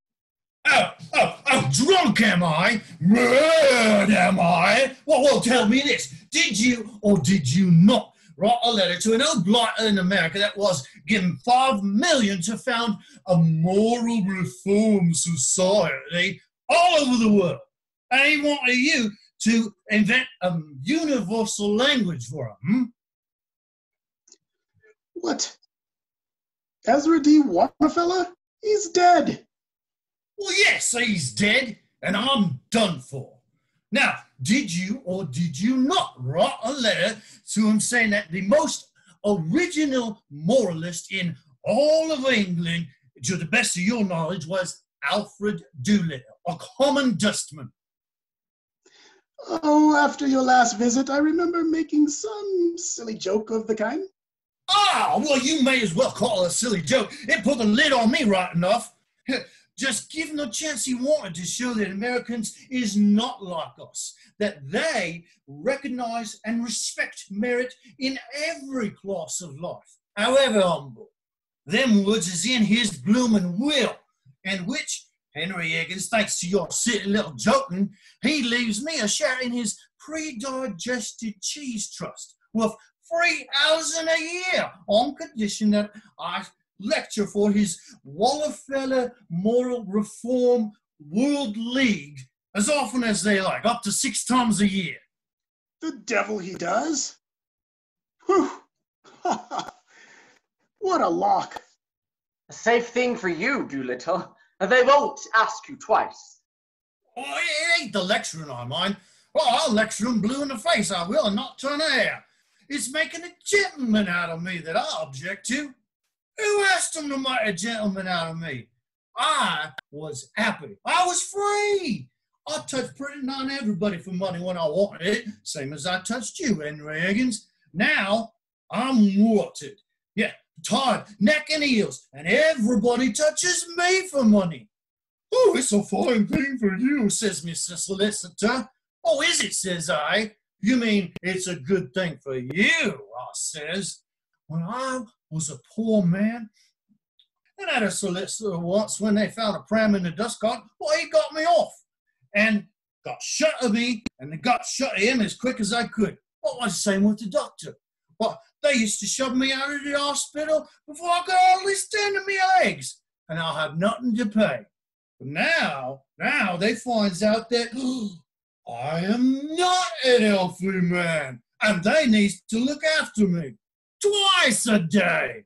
Oh, drunk am I? Mad am I? Well, tell me this. Did you or did you not write a letter to an old blighter in America that was given $5 million to found a moral reform society all over the world? And he wanted you to invent a universal language for him. What? Ezra D. Wannafeller? He's dead. Well, yes, he's dead, and I'm done for. Now, did you or did you not write a letter to him saying that the most original moralist in all of England, to the best of your knowledge, was Alfred Doolittle, a common dustman? Oh, after your last visit, I remember making some silly joke of the kind. Ah, well, you may as well call it a silly joke. It put the lid on me right enough. Just give him the chance he wanted to show that Americans is not like us, that they recognize and respect merit in every class of life, however humble. Them words is in his bloomin' will, and which, Henry Higgins, thanks to your silly little joking, he leaves me a share in his pre-digested cheese trust worth $3,000 a year on condition that I lecture for his Wallerfeller Moral Reform World League as often as they like, up to 6 times a year. The devil he does. Whew. What a lock. A safe thing for you, Doolittle. They won't ask you twice. Oh, it ain't the lecturing I mind. Oh, I'll lecture him blue in the face, I will, and not turn a hair. It's making a gentleman out of me that I object to. Who asked him to make a gentleman out of me? I was happy. I was free. I touched pretty nigh everybody for money when I wanted it, same as I touched you, Henry Higgins. Now, I'm wanted. Yeah, tied neck and heels, and everybody touches me for money. Oh, it's a fine thing for you, says Mr. Solicitor. Oh, is it, says I. You mean it's a good thing for you, I says. When I was a poor man, and had a solicitor once when they found a pram in the dust cart, well, he got me off and got shut of me and got shut of him as quick as I could. Well, I was the same with the doctor. Well, they used to shove me out of the hospital before I could hardly stand on my legs, and I'll have nothing to pay. But now they finds out that I am not an healthy man, and they need to look after me twice a day.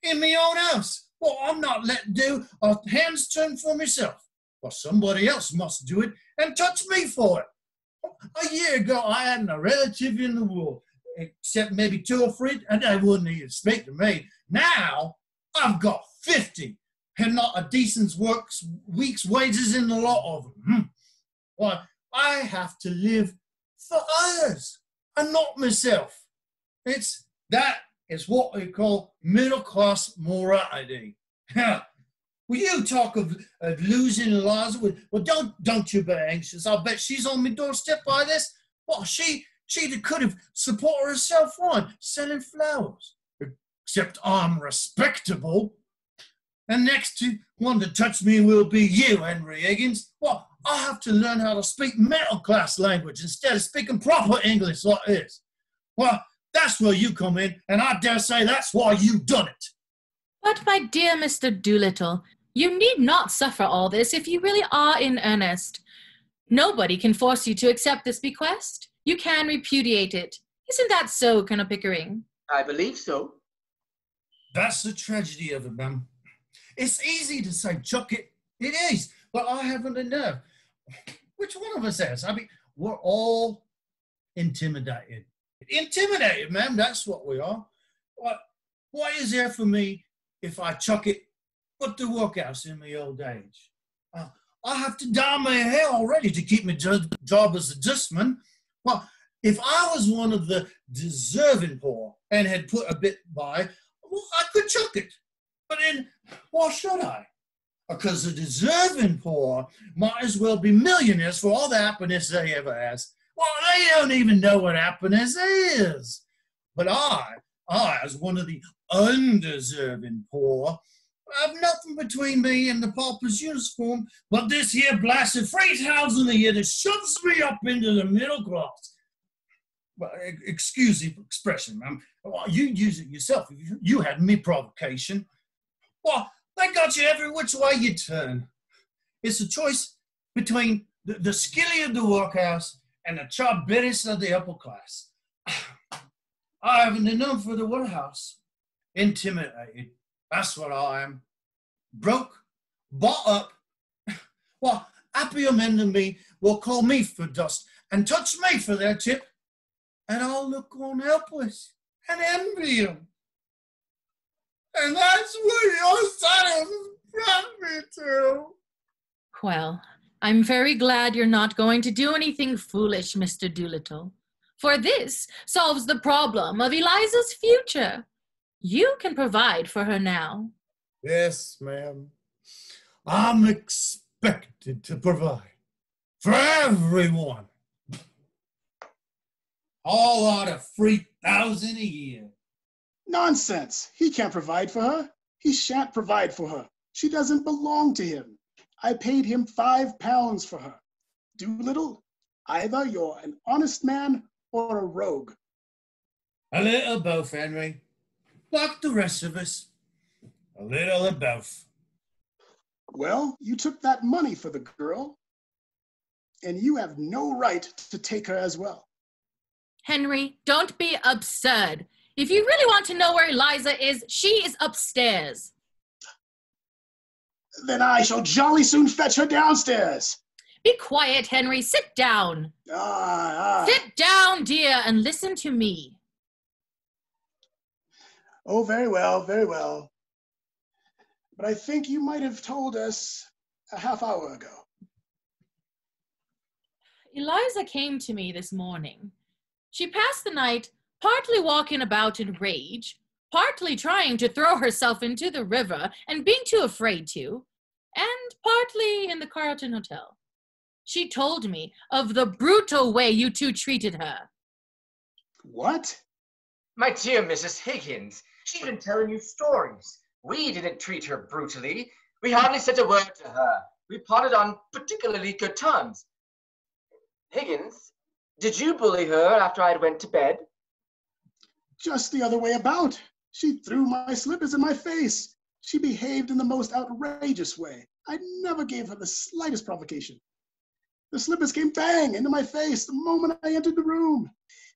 In my own house. Well, I'm not letting do a hand's turn for myself. Well, somebody else must do it and touch me for it. A year ago, I hadn't a relative in the world, except maybe 2 or 3, and they wouldn't even speak to me. Now, I've got 50, and not a decent week's wages in the lot of them. Well, I have to live for others, and not myself. That is what we call middle-class morality. Well, you talk of losing Eliza. Well, don't you be anxious. I'll bet she's on my doorstep by this. Well, she could have supported herself on selling flowers. Except I'm respectable. And next to one to touch me will be you, Henry Higgins. Well, I'll have to learn how to speak middle-class language instead of speaking proper English like this. Well, that's where you come in, and I dare say that's why you done it. But my dear Mr. Doolittle, you need not suffer all this if you really are in earnest. Nobody can force you to accept this bequest. You can repudiate it. Isn't that so, Colonel Pickering? I believe so. That's the tragedy of it, ma'am. It's easy to say, chuck it. It is, but I haven't the nerve. Which one of us has? I mean, we're all intimidated. Intimidated, ma'am, that's what we are. What is there for me if I chuck it but the workhouse in my old age? I have to dye my hair already to keep my job as a dustman. Well, if I was one of the deserving poor and had put a bit by, well, I could chuck it. But then, why should I? Because the deserving poor might as well be millionaires for all the happiness they ever has. Well, they don't even know what happiness is. But I, as one of the undeserving poor, have nothing between me and the pauper's uniform but this here blasted $3,000 a year that shoves me up into the middle class. Well, excuse the expression, ma'am. Well, you use it yourself. You had me provocation. Well, they got you every which way you turn. It's a choice between the skilly of the workhouse and the charbittis of the upper class. I haven't enough for the workhouse. Intimidated. That's what I am. Broke, bought up. Well, happier men than me will call me for dust and touch me for their tip, and I'll look on helpless and envy them. And that's what your son brought me to. Well, I'm very glad you're not going to do anything foolish, Mr. Doolittle, for this solves the problem of Eliza's future. You can provide for her now. Yes, ma'am. I'm expected to provide for everyone. All out of $3,000 a year. Nonsense. He can't provide for her. He shan't provide for her. She doesn't belong to him. I paid him £5 for her. Doolittle, either you're an honest man or a rogue. A little of both, Henry. Like the rest of us. A little of both. Well, you took that money for the girl, and you have no right to take her as well. Henry, don't be absurd. If you really want to know where Eliza is, she is upstairs. Then I shall jolly soon fetch her downstairs. Be quiet, Henry. Sit down. Sit down, dear, and listen to me. Oh, very well, very well. But I think you might have told us a half hour ago. Eliza came to me this morning. She passed the night partly walking about in rage, partly trying to throw herself into the river and being too afraid to, and partly in the Carlton Hotel. She told me of the brutal way you two treated her. What? My dear Mrs. Higgins, she's been telling you stories. We didn't treat her brutally. We hardly said a word to her. We parted on particularly good terms. Higgins, did you bully her after I went to bed? Just the other way about. She threw my slippers in my face. She behaved in the most outrageous way. I never gave her the slightest provocation. The slippers came bang into my face the moment I entered the room,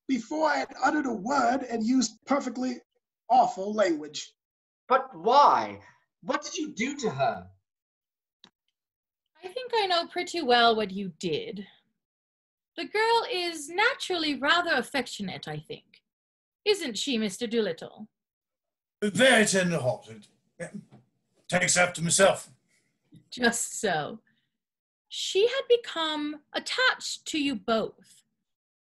before I had uttered a word and used perfectly awful language. But why? What did you do to her? I think I know pretty well what you did. The girl is naturally rather affectionate, I think. Isn't she, Mr. Doolittle? Very tender-hearted. Takes after myself. Just so. She had become attached to you both.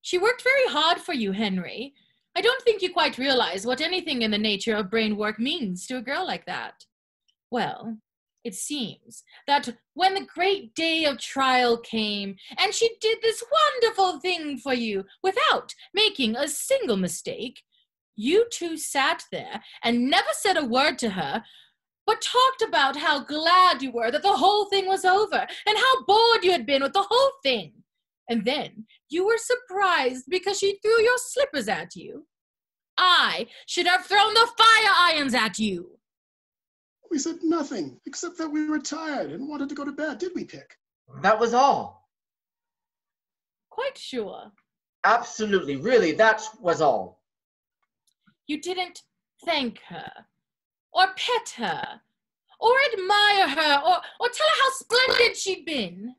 She worked very hard for you, Henry. I don't think you quite realize what anything in the nature of brain work means to a girl like that. Well, it seems that when the great day of trial came, and she did this wonderful thing for you without making a single mistake, you two sat there and never said a word to her, but talked about how glad you were that the whole thing was over and how bored you had been with the whole thing. And then you were surprised because she threw your slippers at you. I should have thrown the fire irons at you. We said nothing, except that we were tired and wanted to go to bed, did we, Pick? That was all. Quite sure. Absolutely, really, that was all. You didn't thank her, or pet her, or admire her, or tell her how splendid she'd been.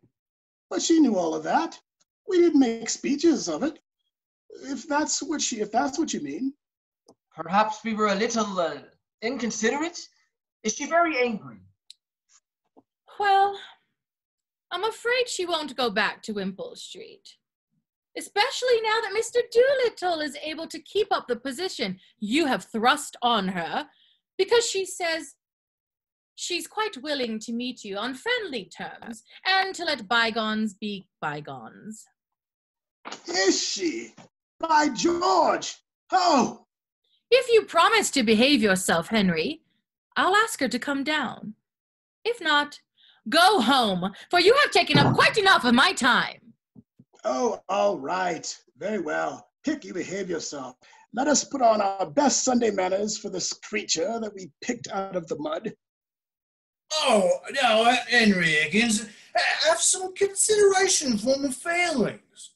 But she knew all of that. We didn't make speeches of it. If that's what you mean. Perhaps we were a little inconsiderate? Is she very angry? Well, I'm afraid she won't go back to Wimpole Street. Especially now that Mr. Doolittle is able to keep up the position you have thrust on her, because she says she's quite willing to meet you on friendly terms and to let bygones be bygones. Is she? By George! Oh! If you promise to behave yourself, Henry, I'll ask her to come down. If not, go home, for you have taken up quite enough of my time. Oh, all right. Very well. Pick, you behave yourself. Let us put on our best Sunday manners for this creature that we picked out of the mud. Oh, now, Henry Higgins, have some consideration for my feelings.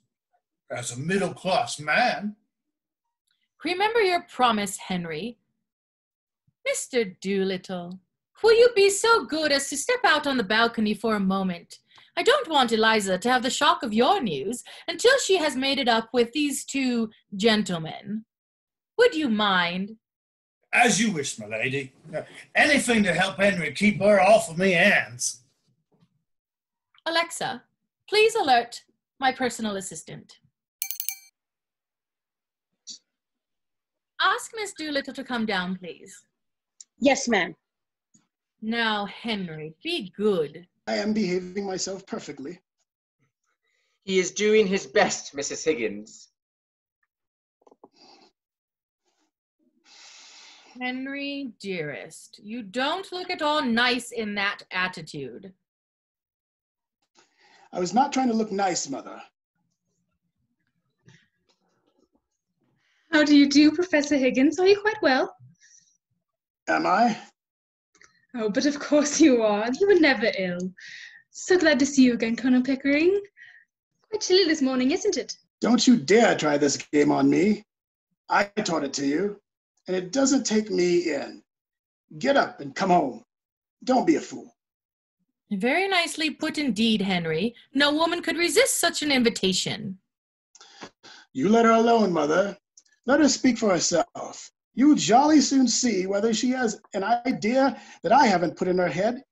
As a middle-class man. Remember your promise, Henry. Mr. Doolittle, will you be so good as to step out on the balcony for a moment? I don't want Eliza to have the shock of your news until she has made it up with these two gentlemen. Would you mind? As you wish, my lady. Anything to help Henry keep her off of me hands. Alexa, please alert my personal assistant. Ask Miss Doolittle to come down, please. Yes, ma'am. Now, Henry, be good. I am behaving myself perfectly. He is doing his best, Mrs. Higgins. Henry, dearest, you don't look at all nice in that attitude. I was not trying to look nice, Mother. How do you do, Professor Higgins? Are you quite well? Am I? Oh, but of course you are. You were never ill. So glad to see you again, Colonel Pickering. Quite chilly this morning, isn't it? Don't you dare try this game on me. I taught it to you, and it doesn't take me in. Get up and come home. Don't be a fool. Very nicely put indeed, Henry. No woman could resist such an invitation. You let her alone, Mother. Let her speak for herself. You'll jolly soon see whether she has an idea that I haven't put in her head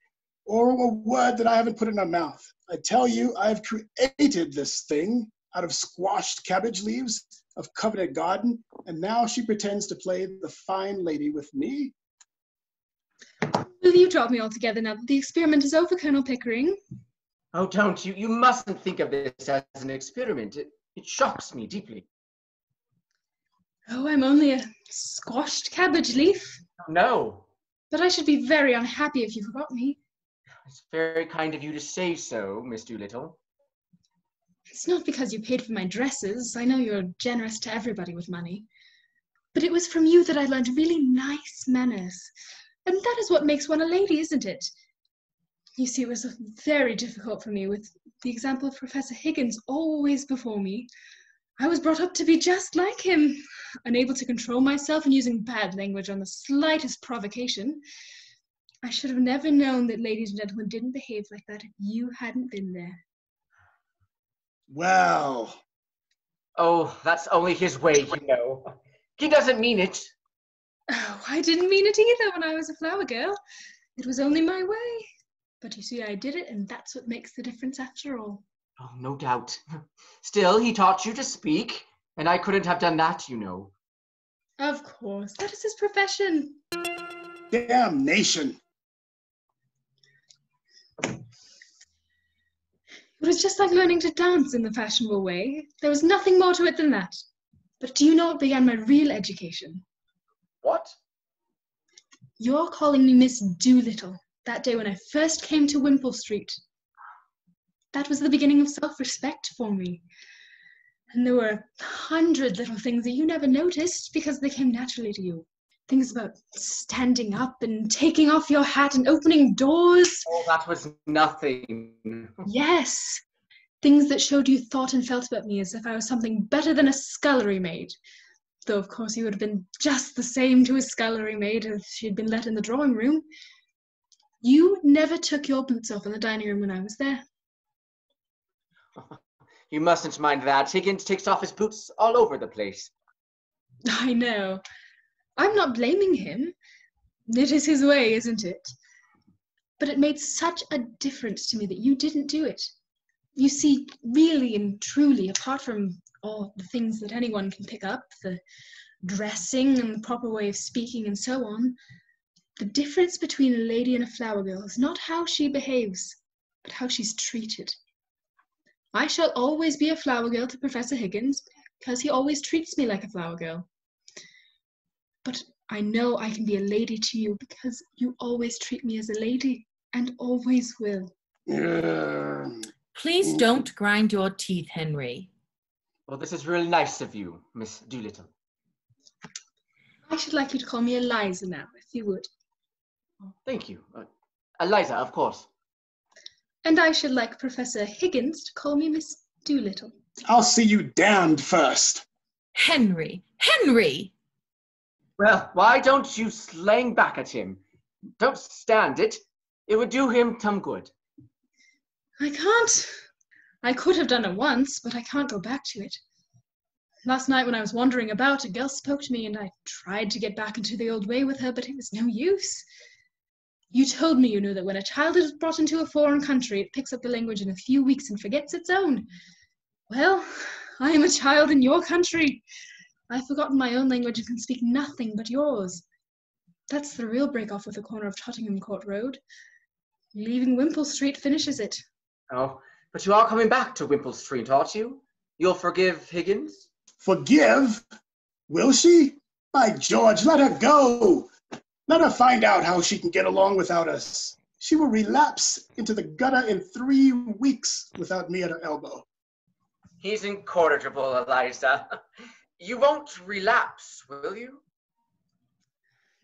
or a word that I haven't put in her mouth. I tell you, I've created this thing. out of squashed cabbage leaves of coveted garden, and now she pretends to play the fine lady with me? Will you drop me altogether now that the experiment is over, Colonel Pickering? Oh, don't you? You mustn't think of this as an experiment. It shocks me deeply. Oh, I'm only a squashed cabbage leaf. No. But I should be very unhappy if you forgot me. It's very kind of you to say so, Miss Doolittle. It's not because you paid for my dresses. I know you're generous to everybody with money. But it was from you that I learned really nice manners. And that is what makes one a lady, isn't it? You see, it was very difficult for me with the example of Professor Higgins always before me. I was brought up to be just like him, unable to control myself and using bad language on the slightest provocation. I should have never known that ladies and gentlemen didn't behave like that if you hadn't been there. Well. Oh, that's only his way, you know. He doesn't mean it. Oh, I didn't mean it either when I was a flower girl. It was only my way. But you see, I did it, and that's what makes the difference after all. Oh, no doubt. Still, he taught you to speak, and I couldn't have done that, you know. Of course, that is his profession. Damnation. It was just like learning to dance in the fashionable way. There was nothing more to it than that. But do you know what began my real education? What? You're calling me Miss Doolittle that day when I first came to Wimpole Street. That was the beginning of self-respect for me. And there were 100 little things that you never noticed because they came naturally to you. Things about standing up and taking off your hat and opening doors. Oh, that was nothing. Yes. Things that showed you thought and felt about me as if I was something better than a scullery maid. Though, of course, you would have been just the same to a scullery maid if she had been let in the drawing room. You never took your boots off in the dining room when I was there. You mustn't mind that. Higgins takes off his boots all over the place. I know. I'm not blaming him. It is his way, isn't it? But it made such a difference to me that you didn't do it. You see, really and truly, apart from all the things that anyone can pick up, the dressing and the proper way of speaking and so on, the difference between a lady and a flower girl is not how she behaves, but how she's treated. I shall always be a flower girl to Professor Higgins because he always treats me like a flower girl. But I know I can be a lady to you because you always treat me as a lady and always will. Please don't grind your teeth, Henry. Well, this is really nice of you, Miss Doolittle. I should like you to call me Eliza now, if you would. Thank you. Eliza, of course. And I should like Professor Higgins to call me Miss Doolittle. I'll see you damned first. Henry! Henry! Well, why don't you slang back at him? Don't stand it. It would do him some good. I can't. I could have done it once, but I can't go back to it. Last night when I was wandering about, a girl spoke to me and I tried to get back into the old way with her, but it was no use. You told me, you know, that when a child is brought into a foreign country, it picks up the language in a few weeks and forgets its own. Well, I am a child in your country. I've forgotten my own language and can speak nothing but yours. That's the real break-off with the corner of Tottenham Court Road. Leaving Wimpole Street finishes it. Oh, but you are coming back to Wimpole Street, aren't you? You'll forgive Higgins? Forgive? Will she? By George, let her go. Let her find out how she can get along without us. She will relapse into the gutter in 3 weeks without me at her elbow. He's incorrigible, Eliza. You won't relapse, will you?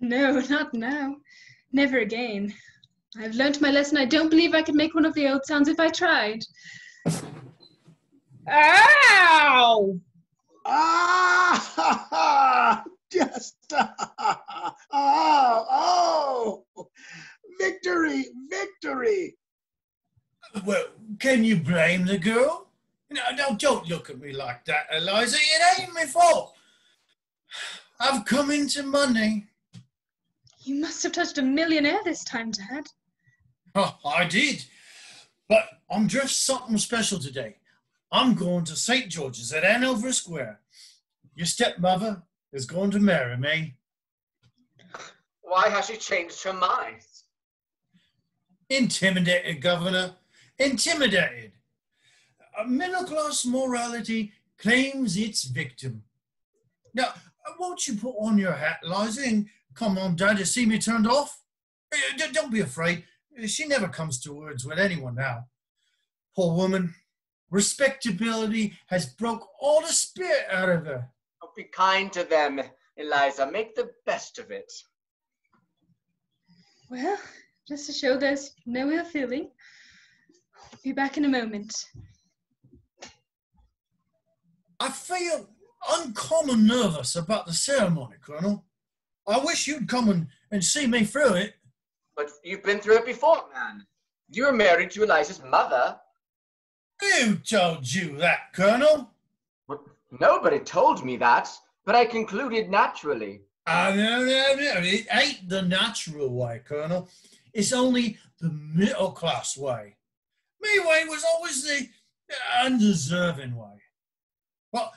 No, not now. Never again. I've learnt my lesson. I don't believe I could make one of the old sounds if I tried. Ow! Ah! Ha, ha, just oh! Victory! Victory! Well, can you blame the girl? No, don't look at me like that, Eliza. It ain't my fault. I've come into money. You must have touched a millionaire this time, Dad. Oh, I did. But I'm dressed something special today. I'm going to St. George's at Hanover Square. Your stepmother is going to marry me. Why has she changed her mind? Intimidated, Governor. Intimidated. Middle-class morality claims its victim. Now, won't you put on your hat, Liza, and come on down to see me turned off? Don't be afraid. She never comes to words with anyone now. Poor woman. Respectability has broke all the spirit out of her. Oh, be kind to them, Eliza. Make the best of it. Well, just to show there's no ill feeling, I'll be back in a moment. I feel uncommon nervous about the ceremony, Colonel. I wish you'd come and see me through it. But you've been through it before, man. You were married to Eliza's mother. Who told you that, Colonel? Well, nobody told me that, but I concluded naturally. No. It ain't the natural way, Colonel. It's only the middle-class way. Me way was always the undeserving way. Well,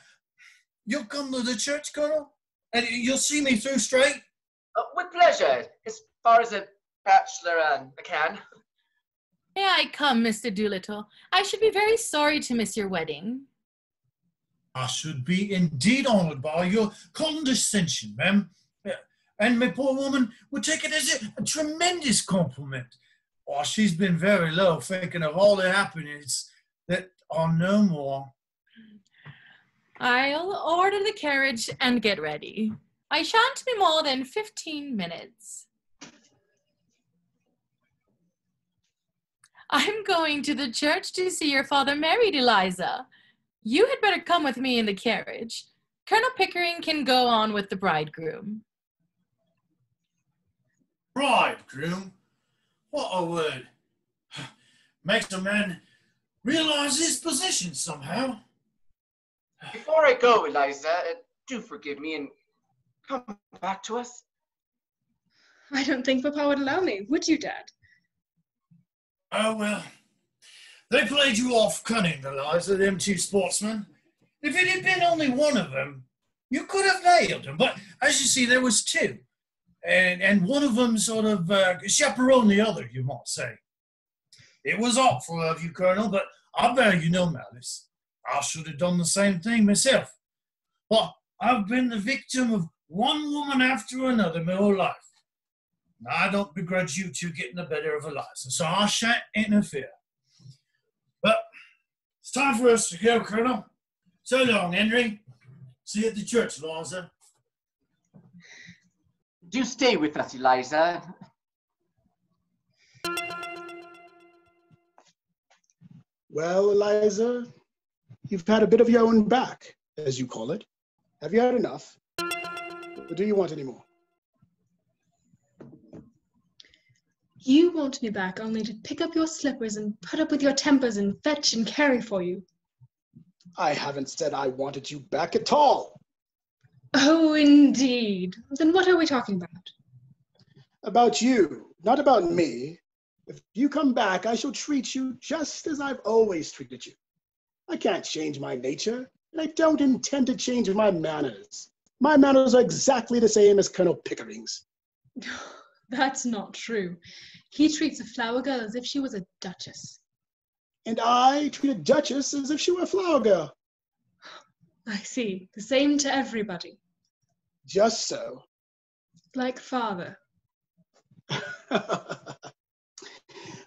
you'll come to the church, Colonel? And you'll see me through straight? With pleasure, as far as a bachelor can. May I come, Mr. Doolittle? I should be very sorry to miss your wedding. I should be indeed honoured by your condescension, ma'am. And my poor woman would take it as a tremendous compliment. Oh, she's been very low, thinking of all the happenings that are no more. I'll order the carriage and get ready. I shan't be more than 15 minutes. I'm going to the church to see your father married, Eliza. You had better come with me in the carriage. Colonel Pickering can go on with the bridegroom. Bridegroom? What a word. Makes a man realize his position somehow. Before I go, Eliza, do forgive me and come back to us. I don't think Papa would allow me, would you, Dad? Oh, well, they played you off cunning, Eliza, them two sportsmen. If it had been only one of them, you could have nailed him. But as you see, there was two. And one of them sort of chaperoned the other, you might say. It was awful of you, Colonel, but I bear you no malice. I should have done the same thing myself. But I've been the victim of one woman after another my whole life. I don't begrudge you two getting the better of Eliza, so I shan't interfere. But it's time for us to go, Colonel. So long, Henry. See you at the church, Eliza. Do stay with us, Eliza. Well, Eliza, you've had a bit of your own back, as you call it. Have you had enough? Or do you want any more? You want me back only to pick up your slippers and put up with your tempers and fetch and carry for you. I haven't said I wanted you back at all. Oh, indeed. Then what are we talking about? About you, not about me. If you come back, I shall treat you just as I've always treated you. I can't change my nature, and I don't intend to change my manners. My manners are exactly the same as Colonel Pickering's. That's not true. He treats a flower girl as if she was a duchess. And I treat a duchess as if she were a flower girl. I see. The same to everybody. Just so. Like father.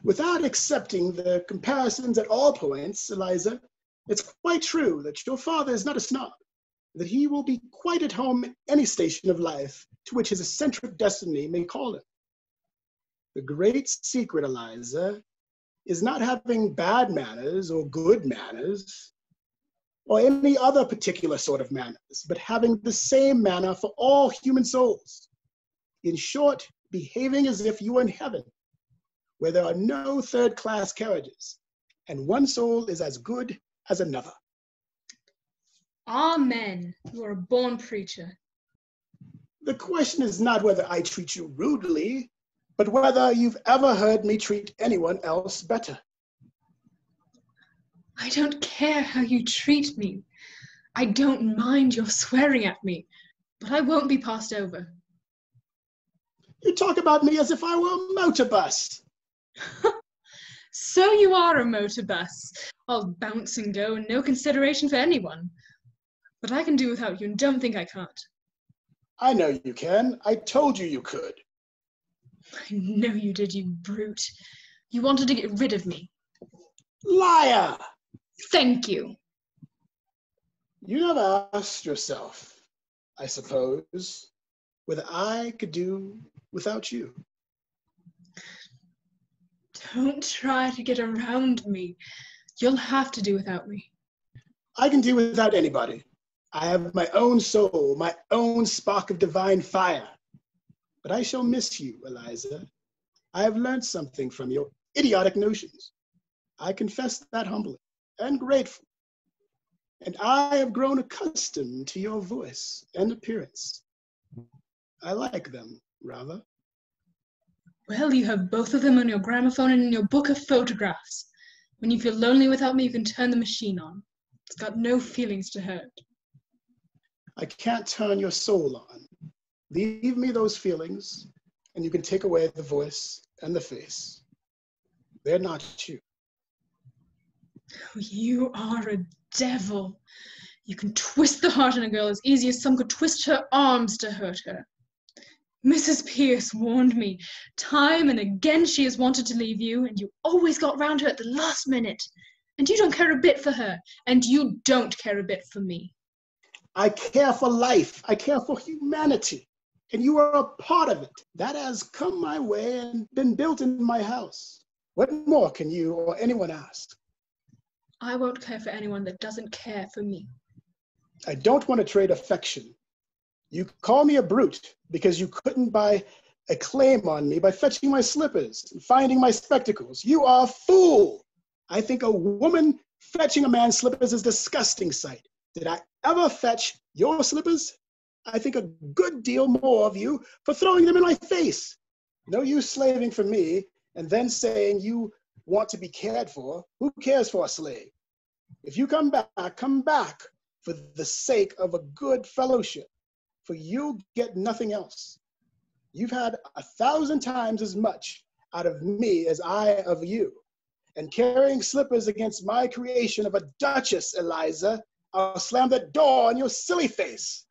Without accepting the comparisons at all points, Eliza, it's quite true that your father is not a snob, that he will be quite at home in any station of life to which his eccentric destiny may call him. The great secret, Eliza, is not having bad manners or good manners or any other particular sort of manners, but having the same manner for all human souls. In short, behaving as if you were in heaven, where there are no third-class carriages, and one soul is as good as another. Amen. You are a born preacher. The question is not whether I treat you rudely, but whether you've ever heard me treat anyone else better. I don't care how you treat me. I don't mind your swearing at me, but I won't be passed over. You talk about me as if I were a motor bus. So you are a motor bus, all bounce and go and no consideration for anyone. But I can do without you and don't think I can't. I know you can. I told you you could. I know you did, you brute. You wanted to get rid of me. Liar! Thank you. You never asked yourself, I suppose, whether I could do without you. Don't try to get around me. You'll have to do without me. I can do without anybody. I have my own soul, my own spark of divine fire. But I shall miss you, Eliza. I have learned something from your idiotic notions. I confess that humbly and grateful. And I have grown accustomed to your voice and appearance. I like them, rather. Well, you have both of them on your gramophone and in your book of photographs. When you feel lonely without me, you can turn the machine on. It's got no feelings to hurt. I can't turn your soul on. Leave me those feelings, and you can take away the voice and the face. They're not you. You are a devil. You can twist the heart in a girl as easy as some could twist her arms to hurt her. Mrs. Pierce warned me. Time and again she has wanted to leave you, and you always got round her at the last minute. And you don't care a bit for her, and you don't care a bit for me. I care for life. I care for humanity. And you are a part of it. That has come my way and been built in my house. What more can you or anyone ask? I won't care for anyone that doesn't care for me. I don't want to trade affection. You call me a brute because you couldn't buy a claim on me by fetching my slippers and finding my spectacles. You are a fool. I think a woman fetching a man's slippers is a disgusting sight. Did I ever fetch your slippers? I think a good deal more of you for throwing them in my face. No use slaving for me and then saying you want to be cared for. Who cares for a slave? If you come back for the sake of a good fellowship, for you'll get nothing else. You've had 1,000 times as much out of me as I of you. And carrying slippers against my creation of a duchess, Eliza, I'll slam the door on your silly face.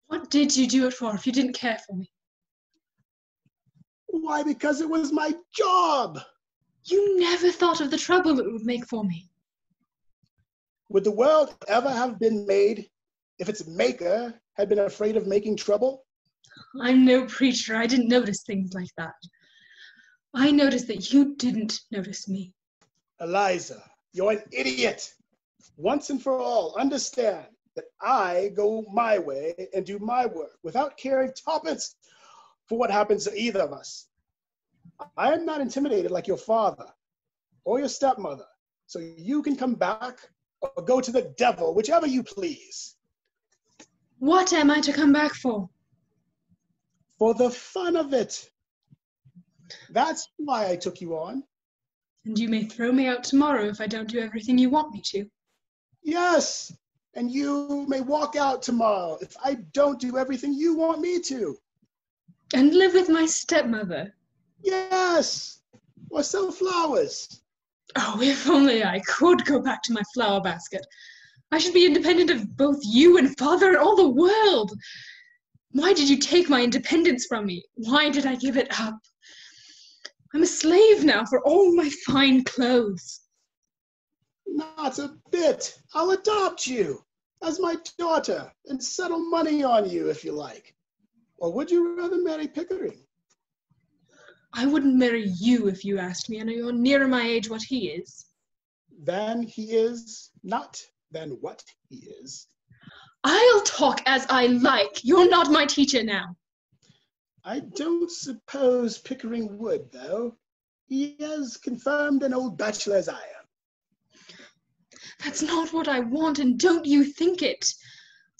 What did you do it for if you didn't care for me? Why, because it was my job. You never thought of the trouble it would make for me. Would the world ever have been made if its maker had been afraid of making trouble? I'm no preacher. I didn't notice things like that. I noticed that you didn't notice me. Eliza, you're an idiot. Once and for all, understand that I go my way and do my work without caring tuppence for what happens to either of us. I am not intimidated like your father or your stepmother, so you can come back or go to the devil, whichever you please. What am I to come back for? For the fun of it. That's why I took you on. And you may throw me out tomorrow if I don't do everything you want me to. Yes, and you may walk out tomorrow if I don't do everything you want me to. And live with my stepmother. Yes, or sell flowers. Oh, if only I could go back to my flower basket. I should be independent of both you and father and all the world. Why did you take my independence from me? Why did I give it up? I'm a slave now for all my fine clothes. Not a bit. I'll adopt you as my daughter and settle money on you if you like. Or would you rather marry Pickering? I wouldn't marry you if you asked me, and you're nearer my age what he is. Than he is, not than what he is. I'll talk as I like. You're not my teacher now. I don't suppose Pickering would, though. He is confirmed an old bachelor as I am. That's not what I want, and don't you think it.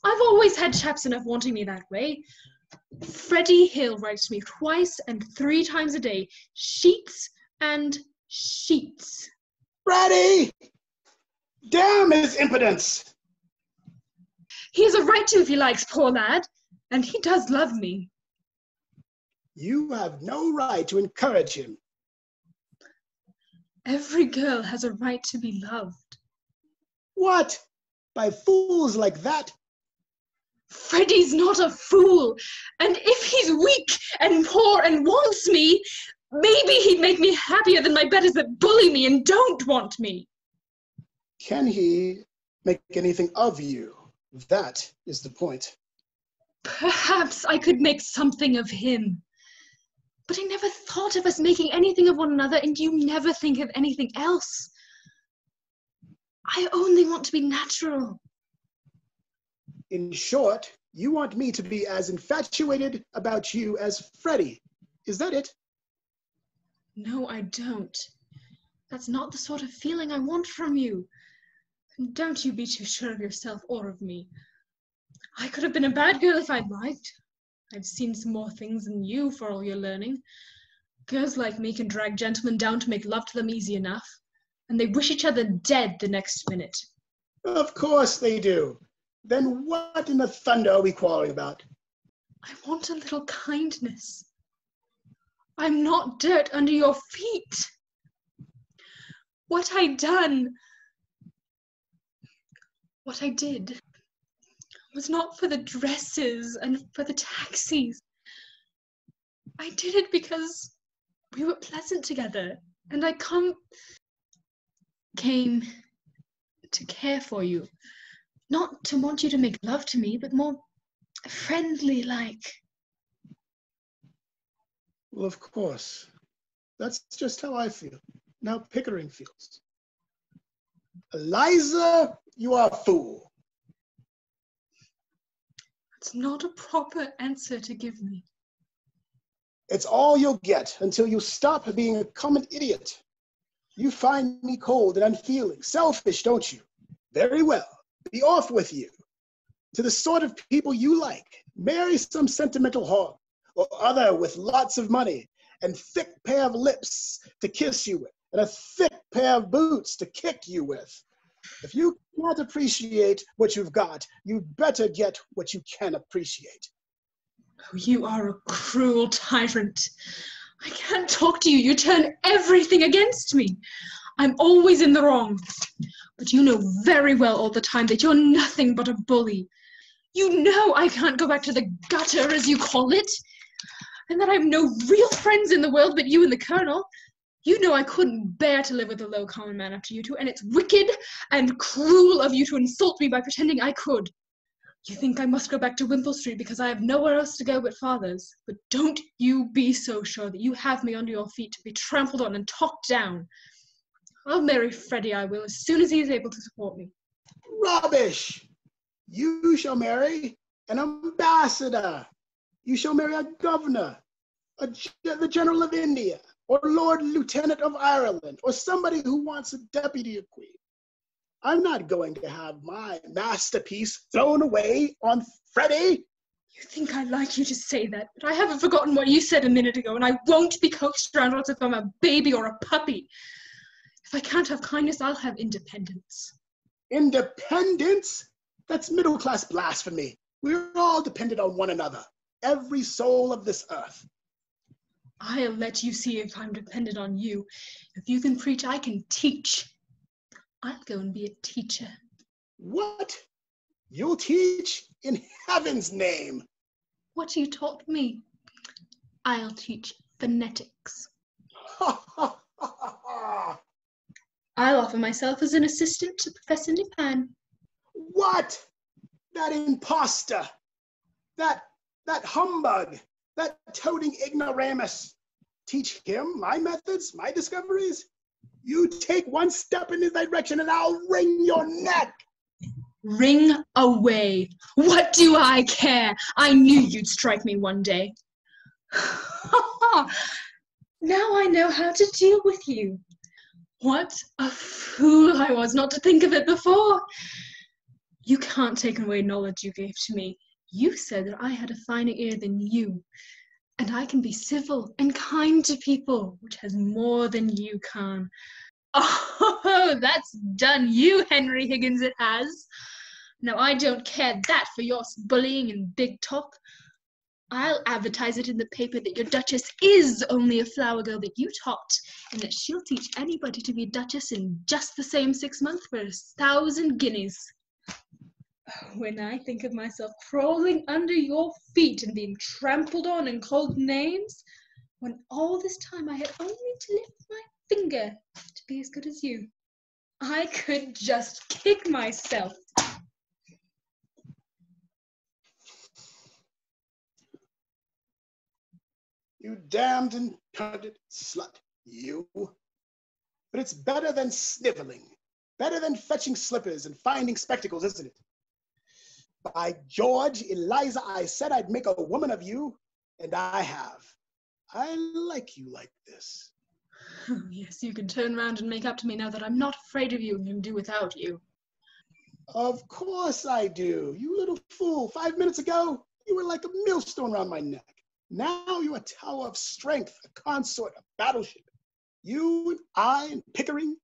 I've always had chaps enough wanting me that way. Freddie Hill writes me twice and 3 times a day. Sheets and sheets. Freddie! Damn his impudence! He has a right to if he likes, poor lad. And he does love me. You have no right to encourage him. Every girl has a right to be loved. What? By fools like that? Freddie's not a fool. And if he's weak and poor and wants me, maybe he'd make me happier than my betters that bully me and don't want me. Can he make anything of you? That is the point. Perhaps I could make something of him. But I never thought of us making anything of one another, and you never think of anything else. I only want to be natural. In short, you want me to be as infatuated about you as Freddie. Is that it? No, I don't. That's not the sort of feeling I want from you. And don't you be too sure of yourself or of me. I could have been a bad girl if I'd liked. I've seen some more things than you for all your learning. Girls like me can drag gentlemen down to make love to them easy enough, and they wish each other dead the next minute. Of course they do. Then what in the thunder are we quarreling about? I want a little kindness. I'm not dirt under your feet. What I did, was not for the dresses and for the taxis. I did it because we were pleasant together, and I came to care for you. Not to want you to make love to me, but more friendly-like. Well, of course. That's just how I feel. Now Pickering feels. Eliza, you are a fool. It's not a proper answer to give me. It's all you'll get until you stop being a common idiot. You find me cold and unfeeling, selfish, don't you? Very well. Be off with you. To the sort of people you like. Marry some sentimental hog or other with lots of money and thick pair of lips to kiss you with and a thick pair of boots to kick you with. If you can't appreciate what you've got, you better get what you can appreciate. Oh, you are a cruel tyrant. I can't talk to you. You turn everything against me. I'm always in the wrong. But you know very well all the time that you're nothing but a bully. You know I can't go back to the gutter, as you call it, and that I've no real friends in the world but you and the Colonel. You know I couldn't bear to live with a low common man after you two, and it's wicked and cruel of you to insult me by pretending I could. You think I must go back to Wimpole Street because I have nowhere else to go but father's, but don't you be so sure that you have me under your feet to be trampled on and talked down. I'll marry Freddie, I will, as soon as he is able to support me. Rubbish! You shall marry an ambassador. You shall marry a governor, the General of India, or Lord Lieutenant of Ireland, or somebody who wants a deputy of Queen. I'm not going to have my masterpiece thrown away on Freddie. You think I'd like you to say that, but I haven't forgotten what you said a minute ago, and I won't be coaxed around as if I'm a baby or a puppy. If I can't have kindness, I'll have independence. Independence? That's middle-class blasphemy. We're all dependent on one another. Every soul of this earth. I'll let you see if I'm dependent on you. If you can preach, I can teach. I'll go and be a teacher. What? You'll teach? In heaven's name. What you taught me. I'll teach phonetics. I'll offer myself as an assistant to Professor Nipan. What? That impostor. That humbug. That toting ignoramus. Teach him my methods, my discoveries? You take one step in his direction and I'll wring your neck. Wring away. What do I care? I knew you'd strike me one day. Now I know how to deal with you. What a fool I was not to think of it before. You can't take away knowledge you gave to me. You said that I had a finer ear than you, and I can be civil and kind to people, which has more than you can. Oh, that's done you, Henry Higgins, it has. Now, I don't care that for your bullying and big talk. I'll advertise it in the paper that your Duchess is only a flower girl that you taught, and that she'll teach anybody to be Duchess in just the same 6 months for 1,000 guineas. When I think of myself crawling under your feet and being trampled on and called names, when all this time I had only to lift my finger to be as good as you, I could just kick myself. You damned and perverted slut, you. But it's better than sniveling, better than fetching slippers and finding spectacles, isn't it? By George, Eliza, I said I'd make a woman of you, and I have. I like you like this. Oh, yes, you can turn around and make up to me now that I'm not afraid of you and can do without you. Of course I do. You little fool. 5 minutes ago, you were like a millstone around my neck. Now you're a tower of strength, a consort, a battleship. You and I and Pickering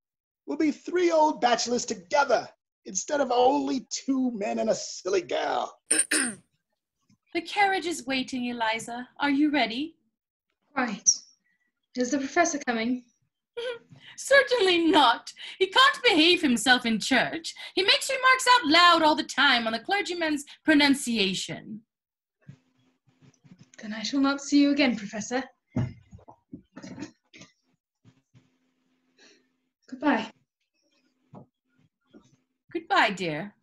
will be 3 old bachelors together instead of only 2 men and a silly gal. The carriage is waiting, Eliza. Are you ready? Right. Is the professor coming? Certainly not. He can't behave himself in church. He makes remarks out loud all the time on the clergyman's pronunciation. Then I shall not see you again, Professor. Goodbye. Goodbye, dear.